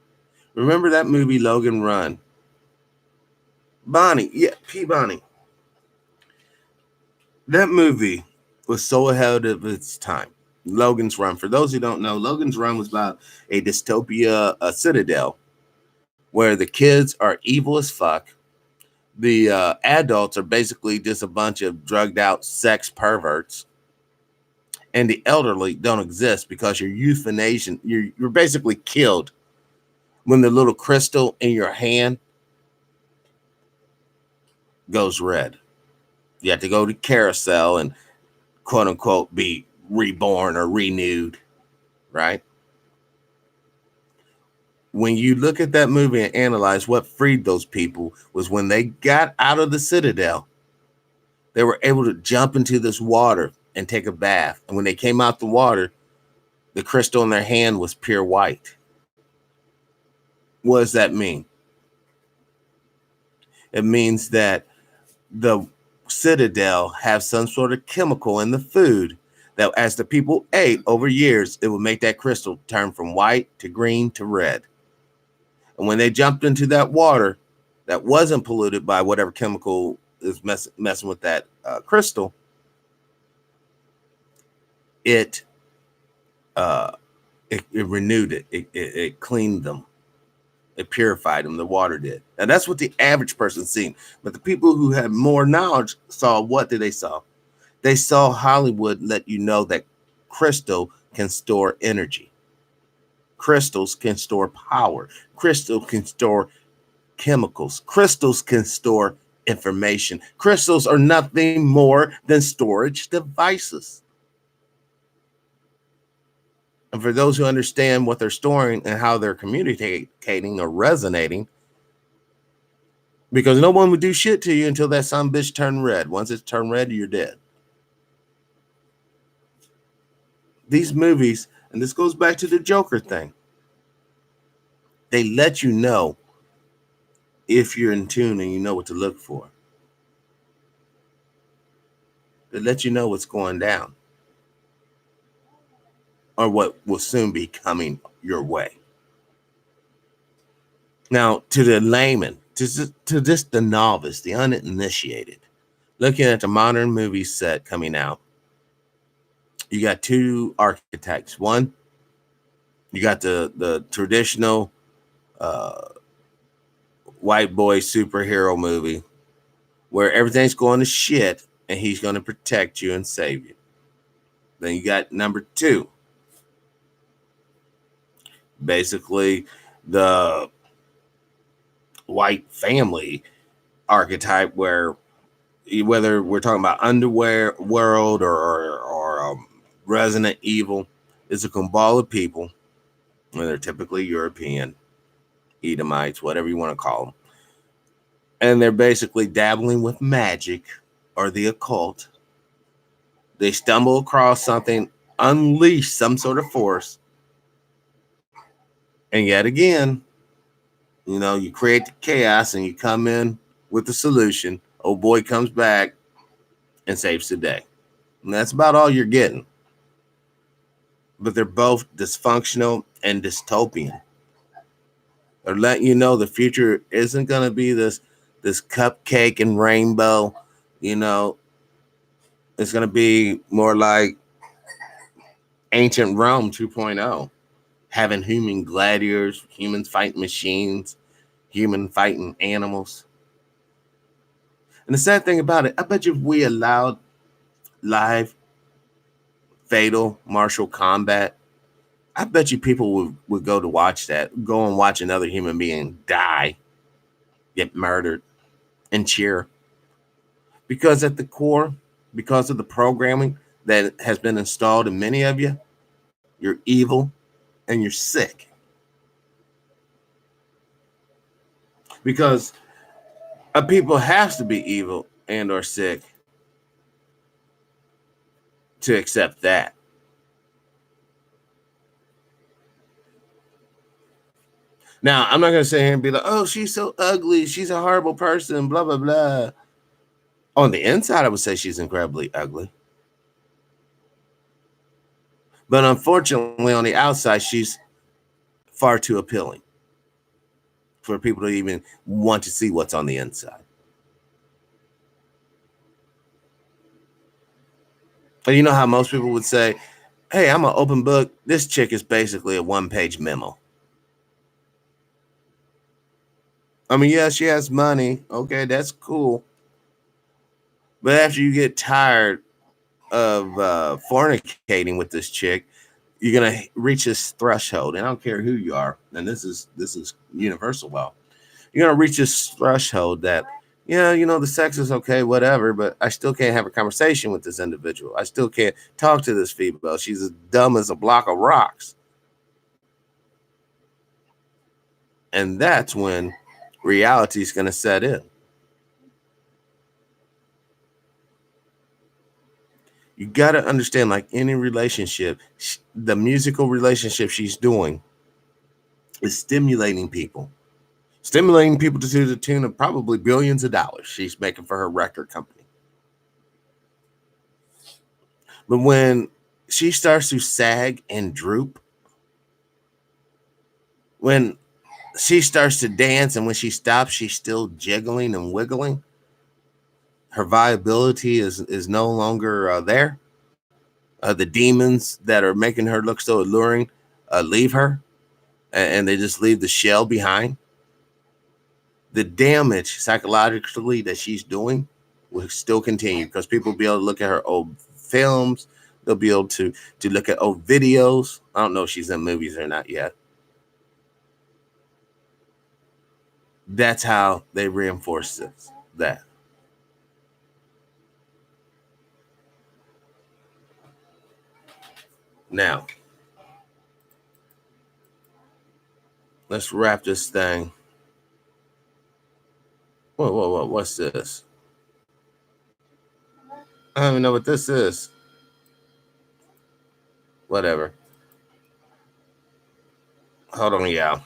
Remember that movie Logan Run? Bonnie. That movie was so ahead of its time. Logan's Run. For those who don't know, Logan's Run was about a dystopia, a citadel, where the kids are evil as fuck. The adults are basically just a bunch of drugged out sex perverts. And the elderly don't exist because you're euthanized. You're basically killed when the little crystal in your hand goes red. You have to go to Carousel and quote unquote be reborn or renewed, right? When you look at that movie and analyze what freed those people was when they got out of the citadel, they were able to jump into this water and take a bath. And when they came out the water, the crystal in their hand was pure white. What does that mean? It means that the citadel have some sort of chemical in the food that as the people ate over years, it would make that crystal turn from white to green to red. And when they jumped into that water that wasn't polluted by whatever chemical is messing with that crystal, it renewed it. It cleaned them. It purified them. The water did. And that's what the average person's seen. But the people who had more knowledge saw, what did they saw? They saw Hollywood let you know that crystal can store energy. Crystals can store power. Crystals can store chemicals. Crystals can store information. Crystals are nothing more than storage devices. And for those who understand what they're storing and how they're communicating or resonating, Because no one would do shit to you until that son bitch turned red. Once it's turned red, you're dead. These movies, and this goes back to the Joker thing, they let you know if you're in tune and you know what to look for. They let you know what's going down or what will soon be coming your way. Now, to the layman, to just the novice, the uninitiated, looking at the modern movie set coming out, you got two archetypes. One, you got the traditional white boy superhero movie where everything's going to shit and he's going to protect you and save you. Then you got number two, basically the white family archetype where whether we're talking about Underwear World or Resident Evil, it's a cabal of people, and they're typically European, Edomites, whatever you want to call them. And they're basically dabbling with magic or the occult. They stumble across something, unleash some sort of force, and yet again, you create the chaos and you come in with the solution. Old boy comes back and saves the day. And that's about all you're getting. But they're both dysfunctional and dystopian. They're letting you know the future isn't going to be this cupcake and rainbow. It's going to be more like ancient Rome 2.0, having human gladiators, humans fighting machines, human fighting animals. And the sad thing about it, I bet you if we allowed live fatal martial combat, I bet you people would go to watch that, go and watch another human being die, get murdered, and cheer. Because at the core, because of the programming that has been installed in many of you, you're evil and you're sick. Because a people has to be evil and or sick to accept that. Now, I'm not going to sit here and be like, oh, she's so ugly. She's a horrible person, blah, blah, blah. On the inside, I would say she's incredibly ugly. But unfortunately, on the outside, she's far too appealing for people to even want to see what's on the inside. And you know how most people would say, hey, I'm an open book. This chick is basically a one-page memo. I mean, yeah, she has money. Okay, that's cool. But after you get tired of fornicating with this chick, you're gonna reach this threshold. And I don't care who you are, and this is universal. Well, you're gonna reach this threshold that, the sex is okay, whatever, but I still can't have a conversation with this individual. I still can't talk to this female. She's as dumb as a block of rocks. And that's when reality is gonna set in. You got to understand, like any relationship, the musical relationship she's doing is stimulating people to the tune of probably billions of dollars she's making for her record company. But when she starts to sag and droop, when she starts to dance and when she stops, she's still jiggling and wiggling, her viability is no longer there. The demons that are making her look so alluring leave her, and they just leave the shell behind. The damage psychologically that she's doing will still continue because people will be able to look at her old films. They'll be able to look at old videos. I don't know if she's in movies or not yet. That's how they reinforce that. Now, let's wrap this thing Whoa, what's this? I don't even know what this is. Whatever. Hold on, yeah.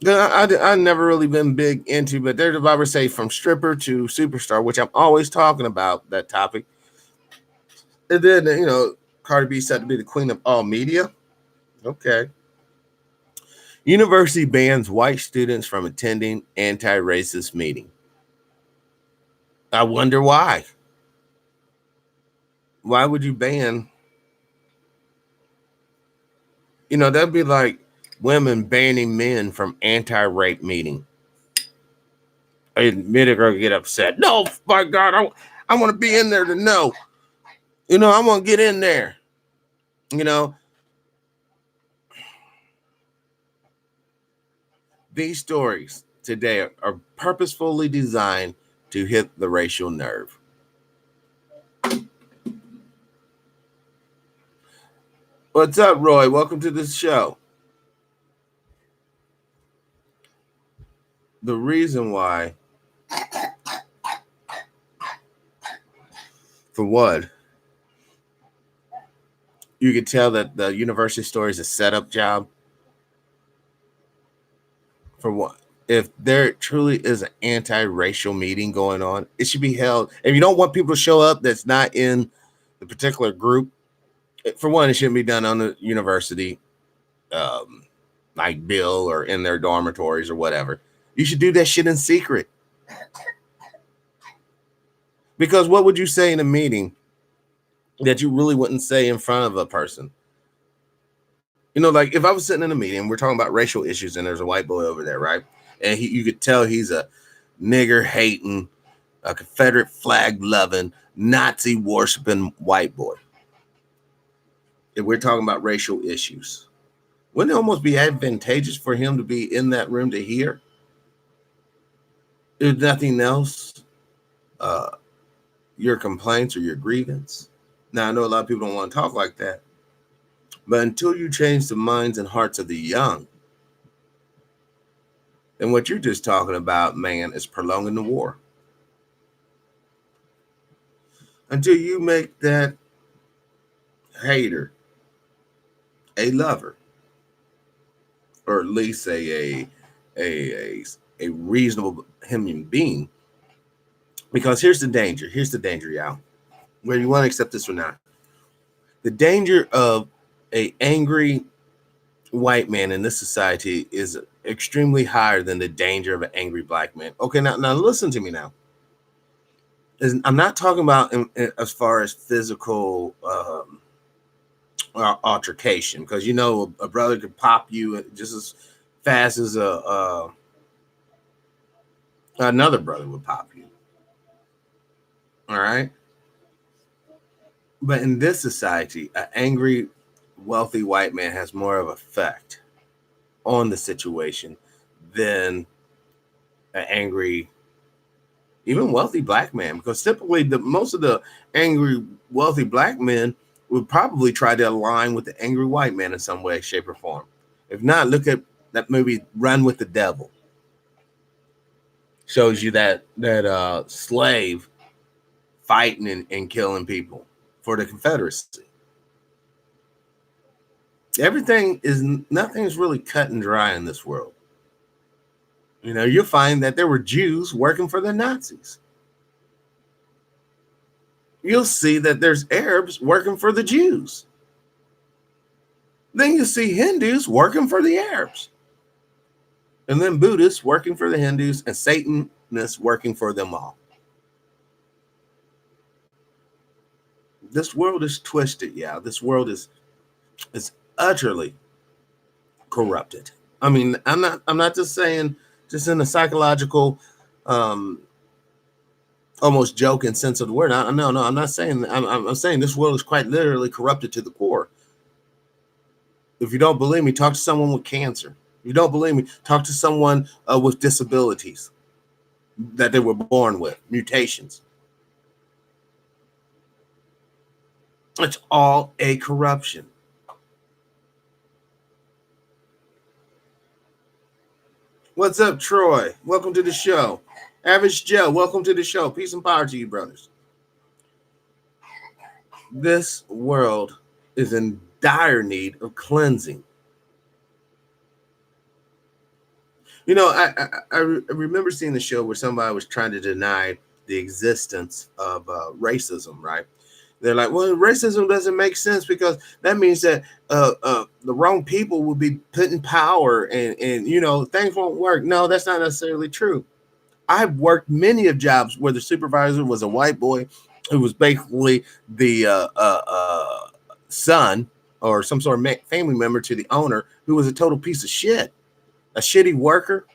I never really been big into, but there's a Bible say from stripper to superstar, which I'm always talking about that topic. And then, Cardi B said to be the queen of all media. Okay. University bans white students from attending anti-racist meeting. I wonder why. Why would you ban? That'd be like women banning men from anti-rape meeting. I admit it, girl, get upset. No, my God, I want to be in there to know. I want to get in there. These stories today are purposefully designed to hit the racial nerve. What's up, Roy? Welcome to the show. The reason why, for one, you could tell that the university story is a setup job. For one, if there truly is an anti-racial meeting going on, it should be held. If you don't want people to show up that's not in the particular group, for one, it shouldn't be done on the university, like Bill or in their dormitories or whatever. You should do that shit in secret. Because what would you say in a meeting that you really wouldn't say in front of a person? Like if I was sitting in a meeting, we're talking about racial issues, and there's a white boy over there, right? And you could tell he's a nigger hating, a Confederate flag loving, Nazi worshiping white boy. If we're talking about racial issues, wouldn't it almost be advantageous for him to be in that room to hear? If nothing else, your complaints or your grievance. Now, I know a lot of people don't want to talk like that, but until you change the minds and hearts of the young, then what you're just talking about, man, is prolonging the war. Until you make that hater a lover, or at least a reasonable human being. Because here's the danger, y'all. Whether you want to accept this or not, the danger of a angry white man in this society is extremely higher than the danger of an angry black man. Okay, now listen to me now. I'm not talking about as far as physical altercation, because a brother could pop you just as fast as another brother would pop you. All right. But in this society, an angry, wealthy white man has more of an effect on the situation than an angry, even wealthy black man. Because typically, most of the angry, wealthy black men would probably try to align with the angry white man in some way, shape, or form. If not, look at that movie Run with the Devil. Shows you that slave fighting and killing people for the Confederacy. Nothing's really cut and dry in this world. You'll find that there were Jews working for the Nazis. You'll see that there's Arabs working for the Jews. Then you see Hindus working for the Arabs. And then Buddhists working for the Hindus, and Satanists working for them all. This world is twisted, yeah. This world is utterly corrupted. I mean, I'm not just saying just in a psychological almost joking sense of the word. No, I'm not saying that. I'm saying this world is quite literally corrupted to the core. If you don't believe me, talk to someone with cancer. If you don't believe me, talk to someone with disabilities that they were born with, mutations. It's all a corruption. What's up, Troy? Welcome to the show. Average Joe, welcome to the show. Peace and power to you, brothers. This world is in dire need of cleansing. You know, I remember seeing the show where somebody was trying to deny the existence of racism, right? They're like, well, racism doesn't make sense because that means that the wrong people will be put in power and, you know, things won't work. No, that's not necessarily true. I've worked many of jobs where the supervisor was a white boy who was basically the son or some sort of family member to the owner who was a total piece of shit, a shitty worker,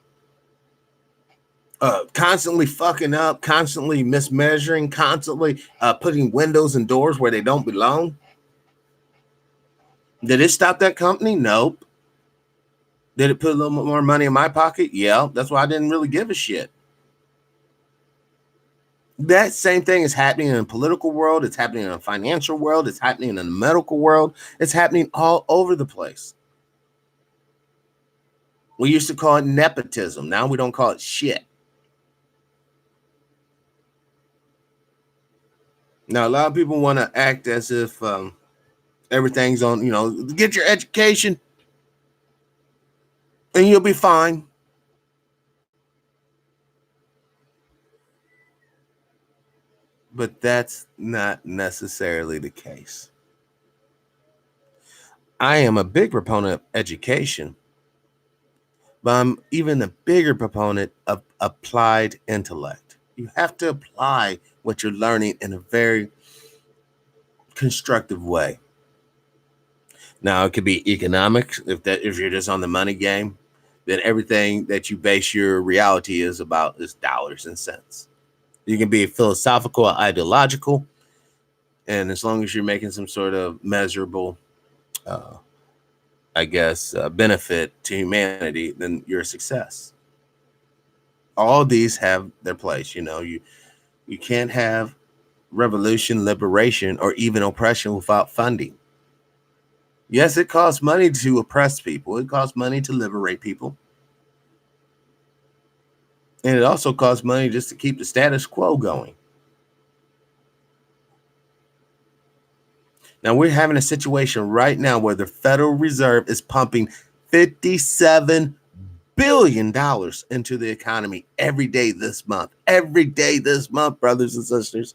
constantly fucking up, constantly mismeasuring, constantly putting windows and doors where they don't belong. Did it stop that company? Nope. Did it put a little more money in my pocket? Yeah, that's why I didn't really give a shit. That same thing is happening in the political world. It's happening in the financial world. It's happening in the medical world. It's happening all over the place. We used to call it nepotism. Now we don't call it shit. Now, a lot of people want to act as if everything's on, you know, get your education and you'll be fine. But that's not necessarily the case. I am a big proponent of education, but I'm even a bigger proponent of applied intellect. You have to apply what you're learning in a very constructive way. Now, it could be economics. If you're just on the money game, then everything that you base your reality is about is dollars and cents. You can be philosophical or ideological, and as long as you're making some sort of measurable, benefit to humanity, then you're a success. All these have their place. You know, you can't have revolution, liberation, or even oppression without funding. Yes, it costs money to oppress people. It costs money to liberate people. And it also costs money just to keep the status quo going. Now, we're having a situation right now where the Federal Reserve is pumping $57 billion into the economy every day this month. Every day this month, brothers and sisters.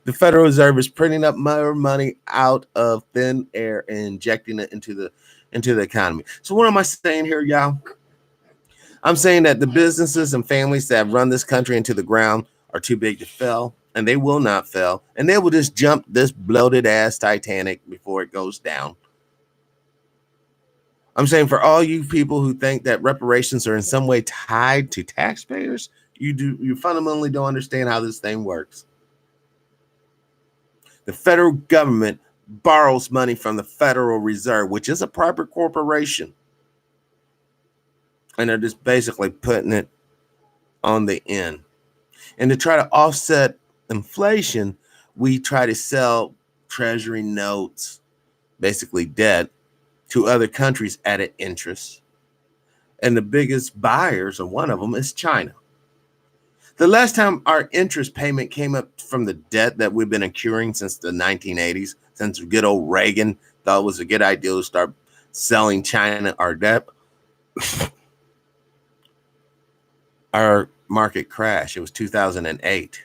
The Federal Reserve is printing up more money out of thin air and injecting it into the economy. So what am I saying here, y'all? I'm saying that the businesses and families that have run this country into the ground are too big to fail, and they will not fail, and they will just jump this bloated ass Titanic before it goes down. I'm saying for all you people who think that reparations are in some way tied to taxpayers, you fundamentally don't understand how this thing works. The federal government borrows money from the Federal Reserve, which is a private corporation. And they're just basically putting it on the end. And to try to offset inflation, we try to sell treasury notes, basically debt, to other countries at an interest. And the biggest buyers, or one of them, is China. The last time our interest payment came up from the debt that we've been accruing since the 1980s, since good old Reagan thought it was a good idea to start selling China our debt, our market crash. It was 2008.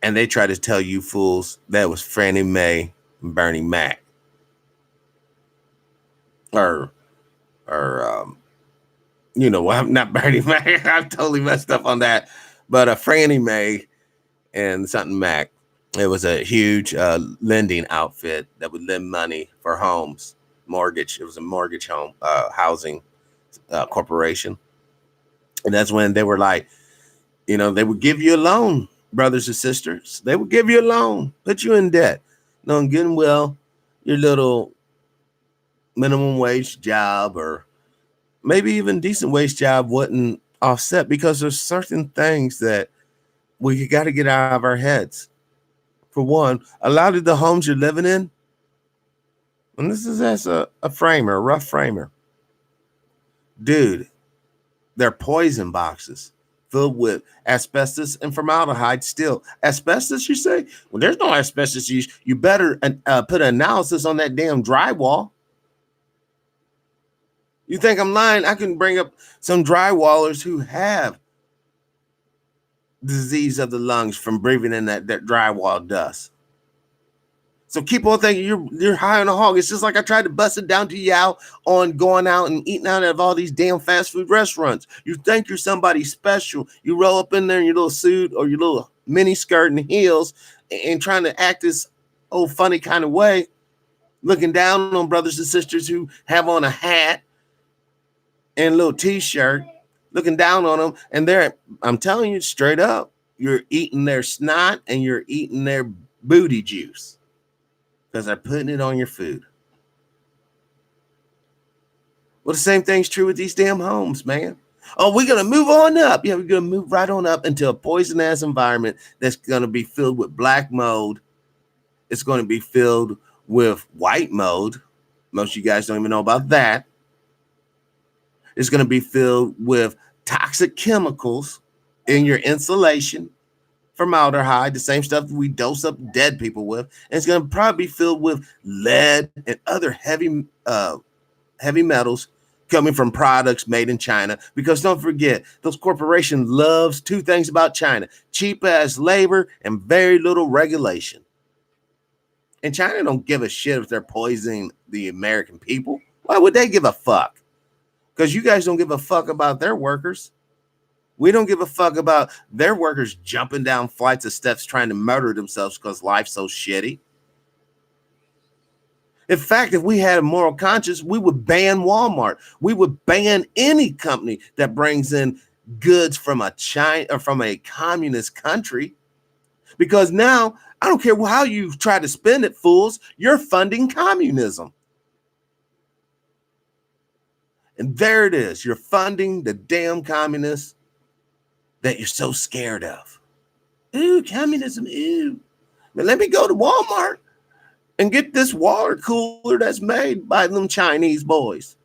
And they tried to tell you fools that was Fannie Mae and Bernie Mac. I'm not Bernie Mac. I've totally messed up on that. But Fannie Mae and something Mac. It was a huge lending outfit that would lend money for homes, mortgage. It was a mortgage home housing corporation. And that's when they were like, they would give you a loan, brothers and sisters. They would give you a loan, put you in debt. Knowing good and well, your little minimum wage job or maybe even decent wage job wouldn't offset, because there's certain things that we got to get out of our heads. For one, a lot of the homes you're living in, and this is as a framer, a rough framer, Dude, they're poison boxes filled with asbestos and formaldehyde still. Asbestos, you say? Well, there's no asbestos. You better put an analysis on that damn drywall. You think I'm lying? I can bring up some drywallers who have disease of the lungs from breathing in that drywall dust. So keep on thinking you're high on a hog. It's just like I tried to bust it down to y'all on going out and eating out of all these damn fast food restaurants. You think you're somebody special. You roll up in there in your little suit or your little mini skirt and heels and trying to act this old funny kind of way, looking down on brothers and sisters who have on a hat and a little t-shirt, looking down on them. And I'm telling you straight up, you're eating their snot and you're eating their booty juice. Because they're putting it on your food. Well, the same thing's true with these damn homes, man. Oh, we're going to move on up. Yeah, we're going to move right on up into a poison-ass environment that's going to be filled with black mold. It's going to be filled with white mold. Most of you guys don't even know about that. It's going to be filled with toxic chemicals in your insulation. Formaldehyde, the same stuff we dose up dead people with, and it's going to probably be filled with lead and other heavy metals coming from products made in China. Because don't forget, those corporations loves two things about China: cheap ass labor and very little regulation. And China don't give a shit if they're poisoning the American people. Why would they give a fuck? Because you guys don't give a fuck about their workers. We don't give a fuck about their workers jumping down flights of steps trying to murder themselves because life's so shitty. In fact, if we had a moral conscience, we would ban Walmart. We would ban any company that brings in goods from a China or from a communist country. Because now, I don't care how you try to spend it, fools, you're funding communism. And there it is. You're funding the damn communists that you're so scared of. Ooh, communism, ooh. But let me go to Walmart and get this water cooler that's made by them Chinese boys.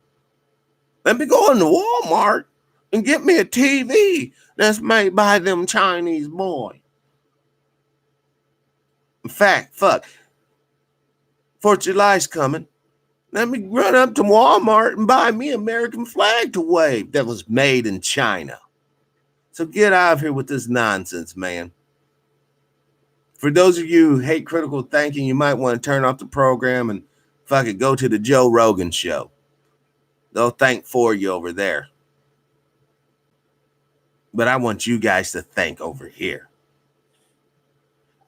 Let me go into Walmart and get me a TV that's made by them Chinese boys. In fact, fuck, 4th of July's coming. Let me run up to Walmart and buy me an American flag to wave that was made in China. So get out of here with this nonsense, man. For those of you who hate critical thinking, you might want to turn off the program and fucking go to the Joe Rogan show. They'll thank for you over there. But I want you guys to think over here.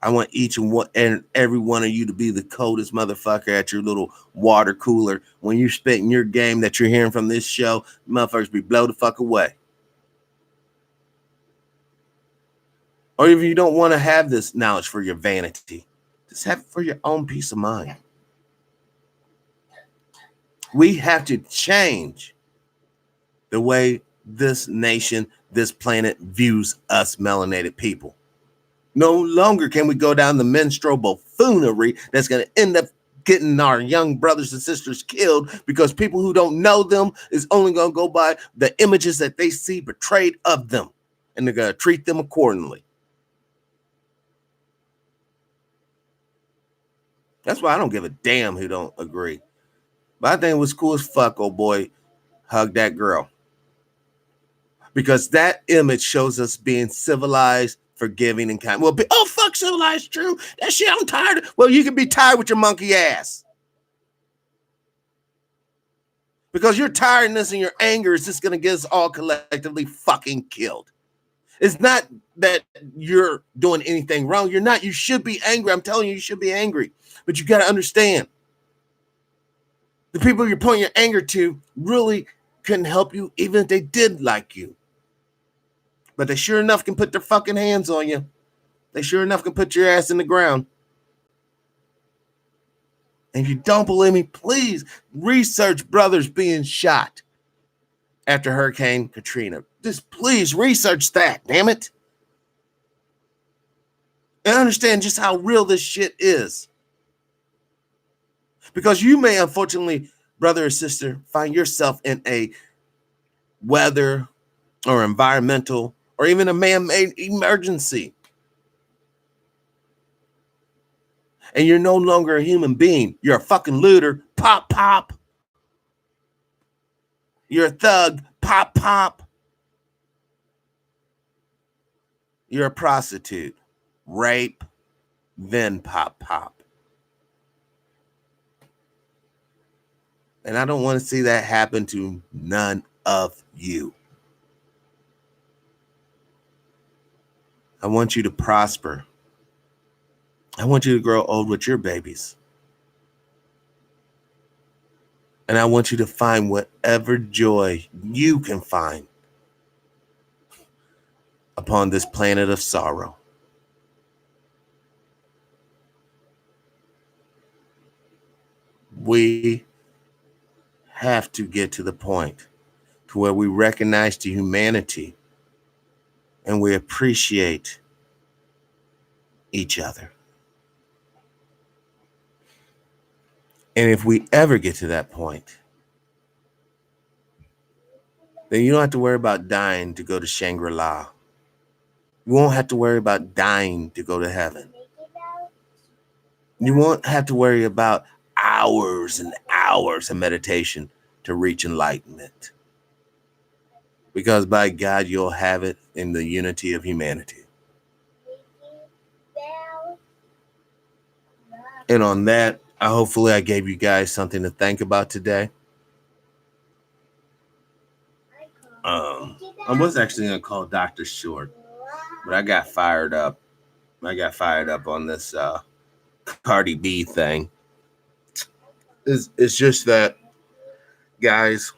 I want each and every one of you to be the coldest motherfucker at your little water cooler. When you're spitting your game that you're hearing from this show, motherfuckers be blow the fuck away. Or if you don't want to have this knowledge for your vanity, just have it for your own peace of mind. We have to change the way this nation, this planet views us melanated people. No longer can we go down the menstrual buffoonery that's going to end up getting our young brothers and sisters killed because people who don't know them is only going to go by the images that they see portrayed of them, and they're going to treat them accordingly. That's why I don't give a damn who don't agree. But I think it was cool as fuck, old boy, hug that girl. Because that image shows us being civilized, forgiving, and kind. Well, oh, fuck civilized, true. That shit, I'm tired of. Well, you can be tired with your monkey ass. Because your tiredness and your anger is just going to get us all collectively fucking killed. It's not that you're doing anything wrong. You're not. You should be angry. I'm telling you, you should be angry. But you got to understand, the people you're pointing your anger to really couldn't help you even if they did like you. But they sure enough can put their fucking hands on you. They sure enough can put your ass in the ground. And if you don't believe me, please research brothers being shot after Hurricane Katrina. Just please research that, damn it. And understand just how real this shit is. Because you may, unfortunately, brother or sister, find yourself in a weather or environmental or even a man-made emergency. And you're no longer a human being. You're a fucking looter. Pop, pop. You're a thug. Pop, pop. You're a prostitute. Rape, then pop, pop. And I don't want to see that happen to none of you. I want you to prosper. I want you to grow old with your babies. And I want you to find whatever joy you can find upon this planet of sorrow. We have to get to the point to where we recognize the humanity and we appreciate each other. And if we ever get to that point, then you don't have to worry about dying to go to Shangri-La. You won't have to worry about dying to go to heaven. You won't have to worry about hours and hours of meditation to reach enlightenment. Because by God, you'll have it in the unity of humanity. And on that, hopefully I gave you guys something to think about today. I was actually going to call Dr. Short, but I got fired up. On this Cardi B thing. It's just that, guys,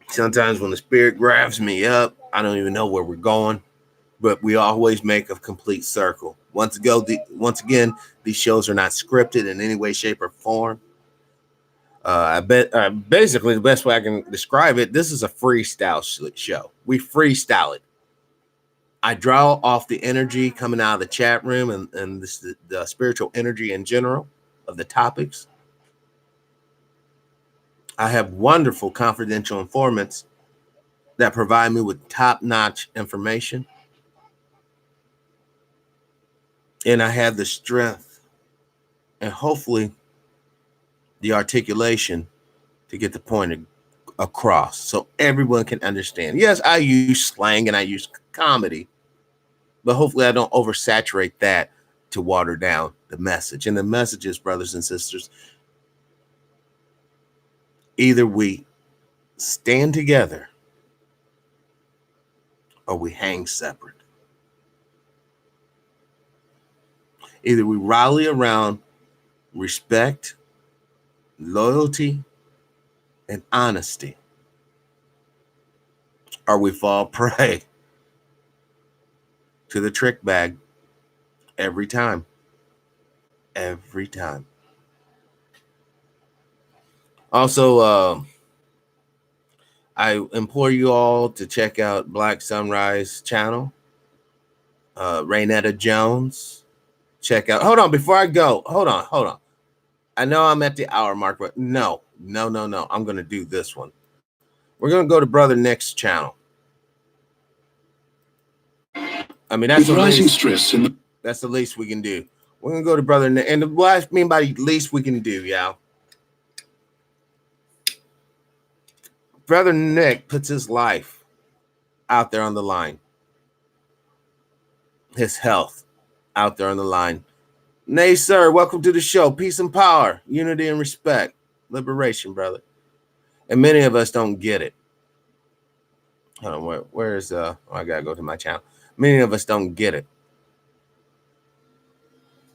sometimes when the spirit grabs me up, I don't even know where we're going, but we always make a complete circle. Once again, these shows are not scripted in any way, shape, or form. Basically, the best way I can describe it, this is a freestyle show. We freestyle it. I draw off the energy coming out of the chat room and the spiritual energy in general of the topics. I have wonderful confidential informants that provide me with top-notch information. And I have the strength and hopefully the articulation to get the point across so everyone can understand. Yes, I use slang and I use comedy, but hopefully I don't oversaturate that to water down the message. And the message is, brothers and sisters, either we stand together or we hang separate. Either we rally around respect, loyalty, and honesty, or we fall prey to the trick bag every time. Every time. Also, I implore you all to check out Black Sunrise channel. Raynetta Jones. Check out. Hold on, before I go. Hold on. I know I'm at the hour mark, but no. I'm going to do this one. We're going to go to Brother Nick's channel. I mean, that's the least we can do. We're going to go to Brother Nick. And what I mean by least we can do, y'all. Brother Nick puts his life out there on the line. His health out there on the line. Nay, sir, welcome to the show. Peace and power, unity and respect, liberation, brother. And many of us don't get it. Hold on, where's I gotta go to my channel. Many of us don't get it.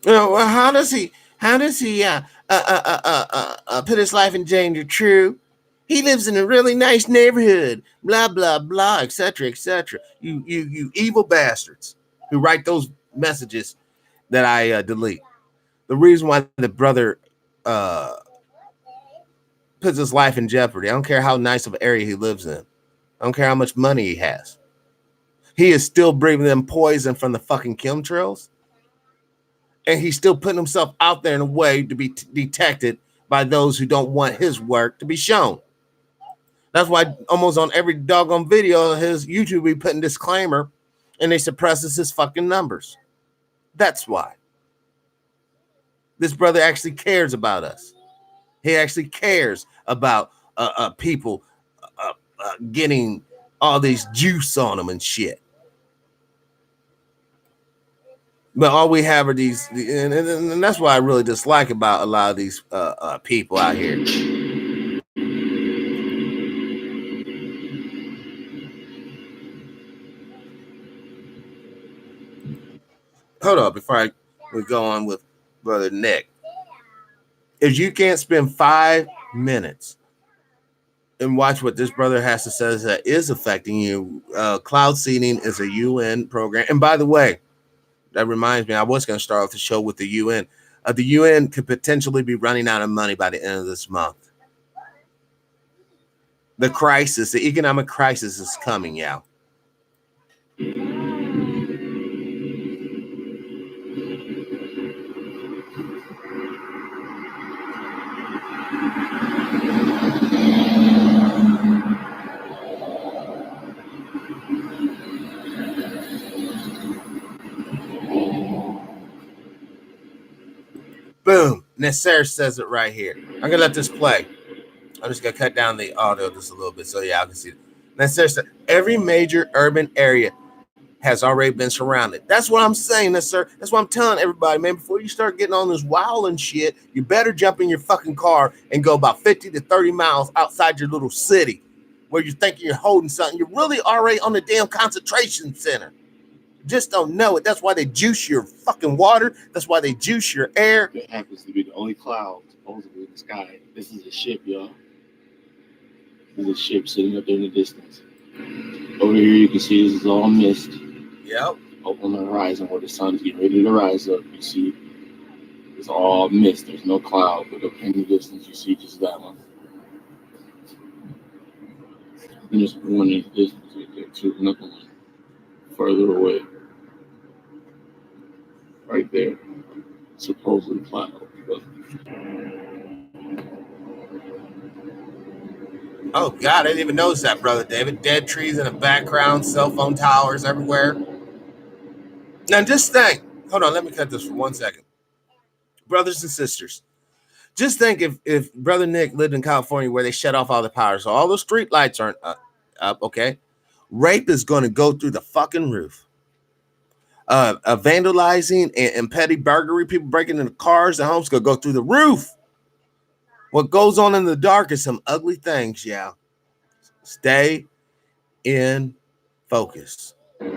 You know, well, how does he put his life in danger? True. He lives in a really nice neighborhood, blah, blah, blah, etc., etc. You evil bastards who write those messages that I delete. The reason why the brother puts his life in jeopardy, I don't care how nice of an area he lives in. I don't care how much money he has. He is still breathing them poison from the fucking chemtrails. And he's still putting himself out there in a way to be detected by those who don't want his work to be shown. That's why almost on every doggone video, his YouTube be putting disclaimer, and they suppresses his fucking numbers. That's why. This brother actually cares about us. He actually cares about people getting all these juice on them and shit. But all we have are these, and that's what I really dislike about a lot of these people out here. Hold up, before we go on with Brother Nick. If you can't spend 5 minutes and watch what this brother has to say that is affecting you, cloud seeding is a UN program. And by the way, that reminds me, I was going to start off the show with the UN. The UN could potentially be running out of money by the end of this month. The crisis, the economic crisis is coming, yeah. Boom. Nasser says it right here. I'm going to let this play. I'm just going to cut down the audio just a little bit so y'all can see it. Nasser said, every major urban area has already been surrounded. That's what I'm saying, Nasser. That's what I'm telling everybody, man. Before you start getting on this wild and shit, you better jump in your fucking car and go about 50 to 30 miles outside your little city where you're thinking you're holding something. You're really already on the damn concentration center. Just don't know it. That's why they juice your fucking water. That's why they juice your air. It happens to be the only cloud supposedly in the sky. This is a ship, y'all. This is a ship sitting up there in the distance. Over here, you can see this is all mist. Yep. Up on the horizon where the sun's getting ready to rise up, you see it's all mist. There's no cloud, but up in the distance, you see just that one. And there's one in the distance right there, too. Another one further away. Right there. Supposedly cloud. But oh, God, I didn't even notice that, Brother David. Dead trees in the background, cell phone towers everywhere. Now, just think. Hold on, let me cut this for 1 second. Brothers and sisters, just think if Brother Nick lived in California where they shut off all the power, so all the street lights aren't up, okay? Rape is going to go through the fucking roof. Vandalizing and petty burglary, people breaking into cars and homes, going to go through the roof. What goes on in the dark is some ugly things, yeah. Stay in focus. Here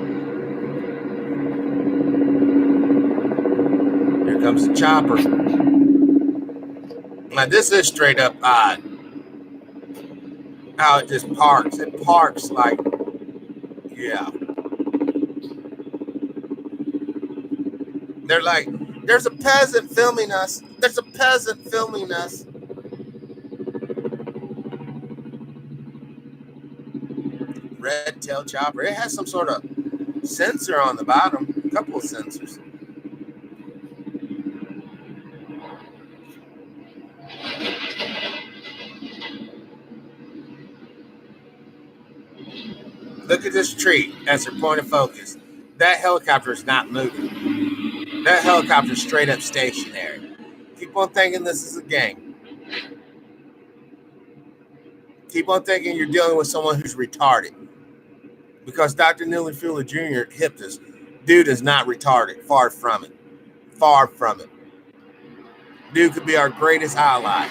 comes the chopper. Now, this is straight up odd. How it just parks. It parks like, yeah. They're like, there's a peasant filming us. There's a peasant filming us. Red tail chopper. It has some sort of sensor on the bottom. A couple of sensors. Look at this tree as their point of focus. That helicopter is not moving. That helicopter is straight up stationary. Keep on thinking this is a game. Keep on thinking you're dealing with someone who's retarded. Because Dr. Neely Fuller Jr. hipped us. Dude is not retarded. Far from it. Far from it. Dude could be our greatest ally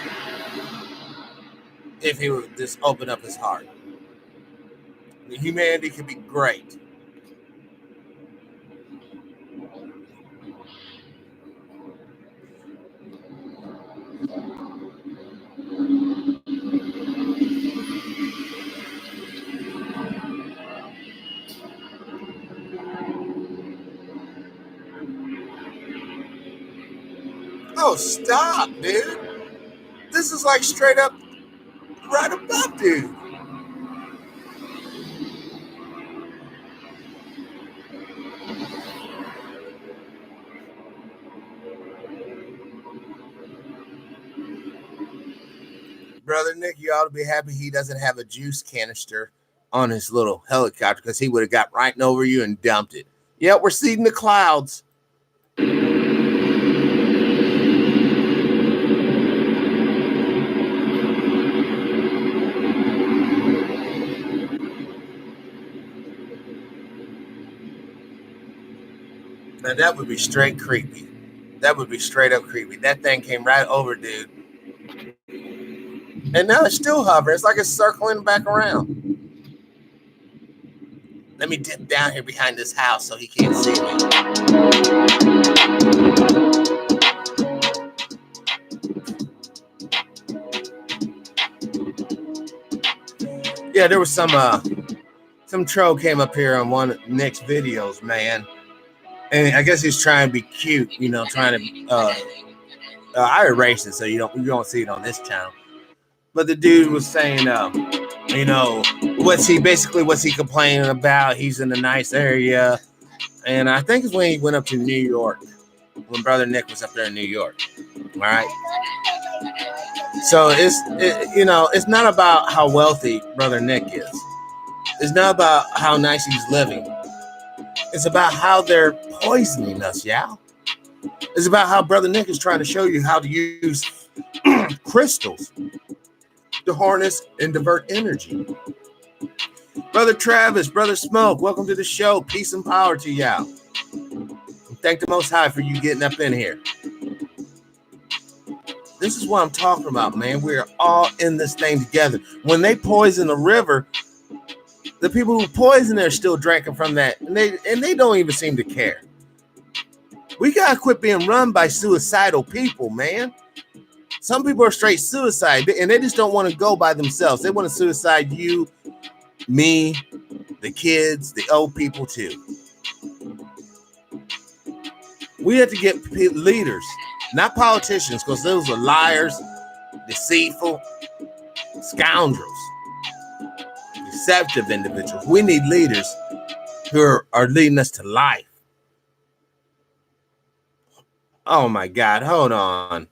if he would just open up his heart. Humanity could be great. Oh, stop, dude. This is like straight up right above, dude. Brother Nick, you ought to be happy he doesn't have a juice canister on his little helicopter, because he would have got right over you and dumped it. Yeah, we're seeing the clouds. Now that would be straight creepy. That would be straight up creepy. That thing came right over, dude. And now it's still hovering. It's like it's circling back around. Let me dip down here behind this house so he can't see me. Yeah, there was some troll came up here on one of Nick's videos, man. And I guess he's trying to be cute, you know, trying to I erased it so you don't see it on this channel. But the dude was saying, you know, what's he complaining about? He's in a nice area. And I think it's when he went up to New York, when Brother Nick was up there in New York. All right. So it's not about how wealthy Brother Nick is. It's not about how nice he's living. It's about how they're poisoning us, y'all. It's about how Brother Nick is trying to show you how to use crystals to harness and divert energy. Brother Travis, Brother Smoke, welcome to the show. Peace and power to y'all. Thank the Most High for you getting up in here. This is what I'm talking about, man. We're all in this thing together. When they poison the river, the people who poison it are still drinking from that, and they don't even seem to care. We gotta quit being run by suicidal people, man. Some people are straight suicide, and they just don't want to go by themselves. They want to suicide you, me, the kids, the old people too. We have to get leaders, not politicians, because those are liars, deceitful, scoundrels, deceptive individuals. We need leaders who are leading us to life. Oh my God, hold on.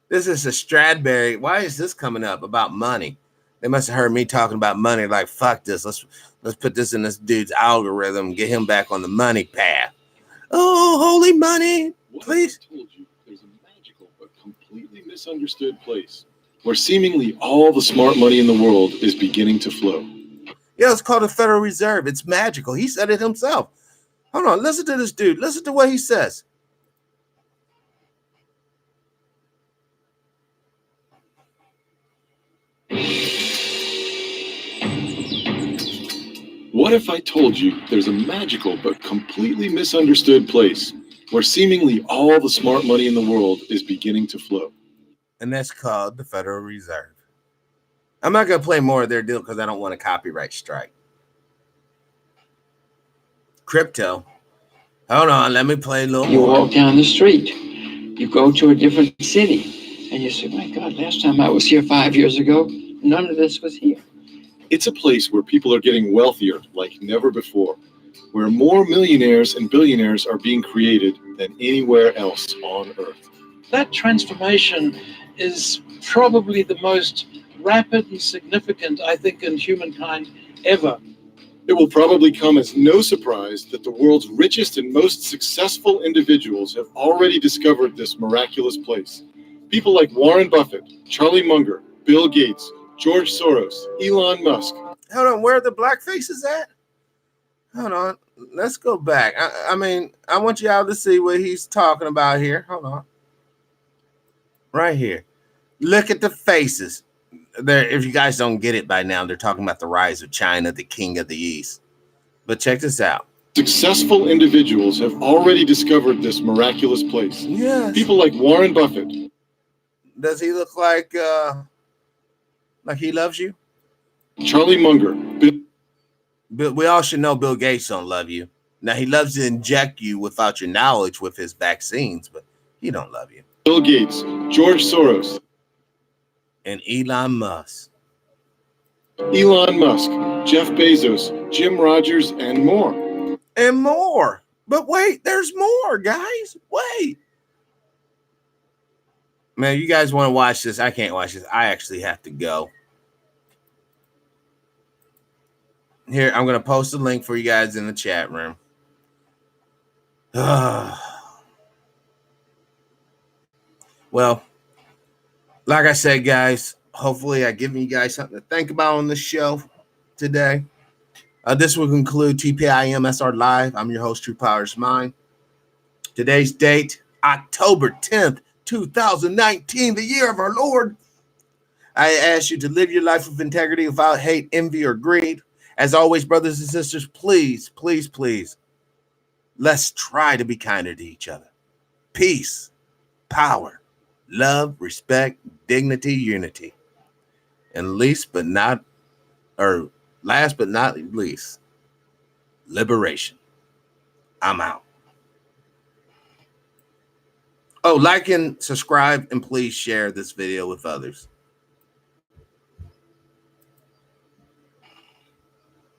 This is a Stradberry. Why is this coming up about money? They must have heard me talking about money. Like, fuck this. Let's put this in this dude's algorithm and get him back on the money path. Oh, holy money, please. I told you, there's a magical but completely misunderstood place where seemingly all the smart money in the world is beginning to flow. Yeah, it's called the Federal Reserve. It's magical. He said it himself. Hold on, listen to this dude. Listen to what he says. What if I told you there's a magical but completely misunderstood place where seemingly all the smart money in the world is beginning to flow? And that's called the Federal Reserve. I'm not going to play more of their deal because I don't want a copyright strike. Crypto. Hold on, let me play a little more. You walk down the street, you go to a different city, and you say, my God, last time I was here 5 years ago, none of this was here. It's a place where people are getting wealthier like never before, where more millionaires and billionaires are being created than anywhere else on Earth. That transformation is probably the most rapid and significant, I think, in humankind ever. It will probably come as no surprise that the world's richest and most successful individuals have already discovered this miraculous place. People like Warren Buffett, Charlie Munger, Bill Gates, George Soros, Elon Musk. Hold on, where are the black faces at? Hold on, let's go back. I mean, I want y'all to see what he's talking about here. Hold on. Right here. Look at the faces. If you guys don't get it by now, they're talking about the rise of China, the king of the East. But check this out. Successful individuals have already discovered this miraculous place. Yes. People like Warren Buffett. Does he look like he loves you? Charlie Munger. But we all should know Bill Gates don't love you. Now, he loves to inject you without your knowledge with his vaccines, but he don't love you. Bill Gates, George Soros. And Elon Musk. Elon Musk, Jeff Bezos, Jim Rogers, and more. And more. But wait, there's more, guys. Wait. Man, you guys want to watch this? I can't watch this. I actually have to go. Here, I'm going to post a link for you guys in the chat room. Well, like I said, guys, hopefully I've given you guys something to think about on the show today. This will conclude TPIM SR Live. I'm your host, True Powers Mind. Today's date, October 10th, 2019, the year of our Lord. I ask you to live your life with integrity without hate, envy, or greed. As always, brothers and sisters, please, please, please, let's try to be kinder to each other. Peace, power, love, respect, dignity, unity. And last but not least, liberation. I'm out. Oh, like and subscribe, and please share this video with others.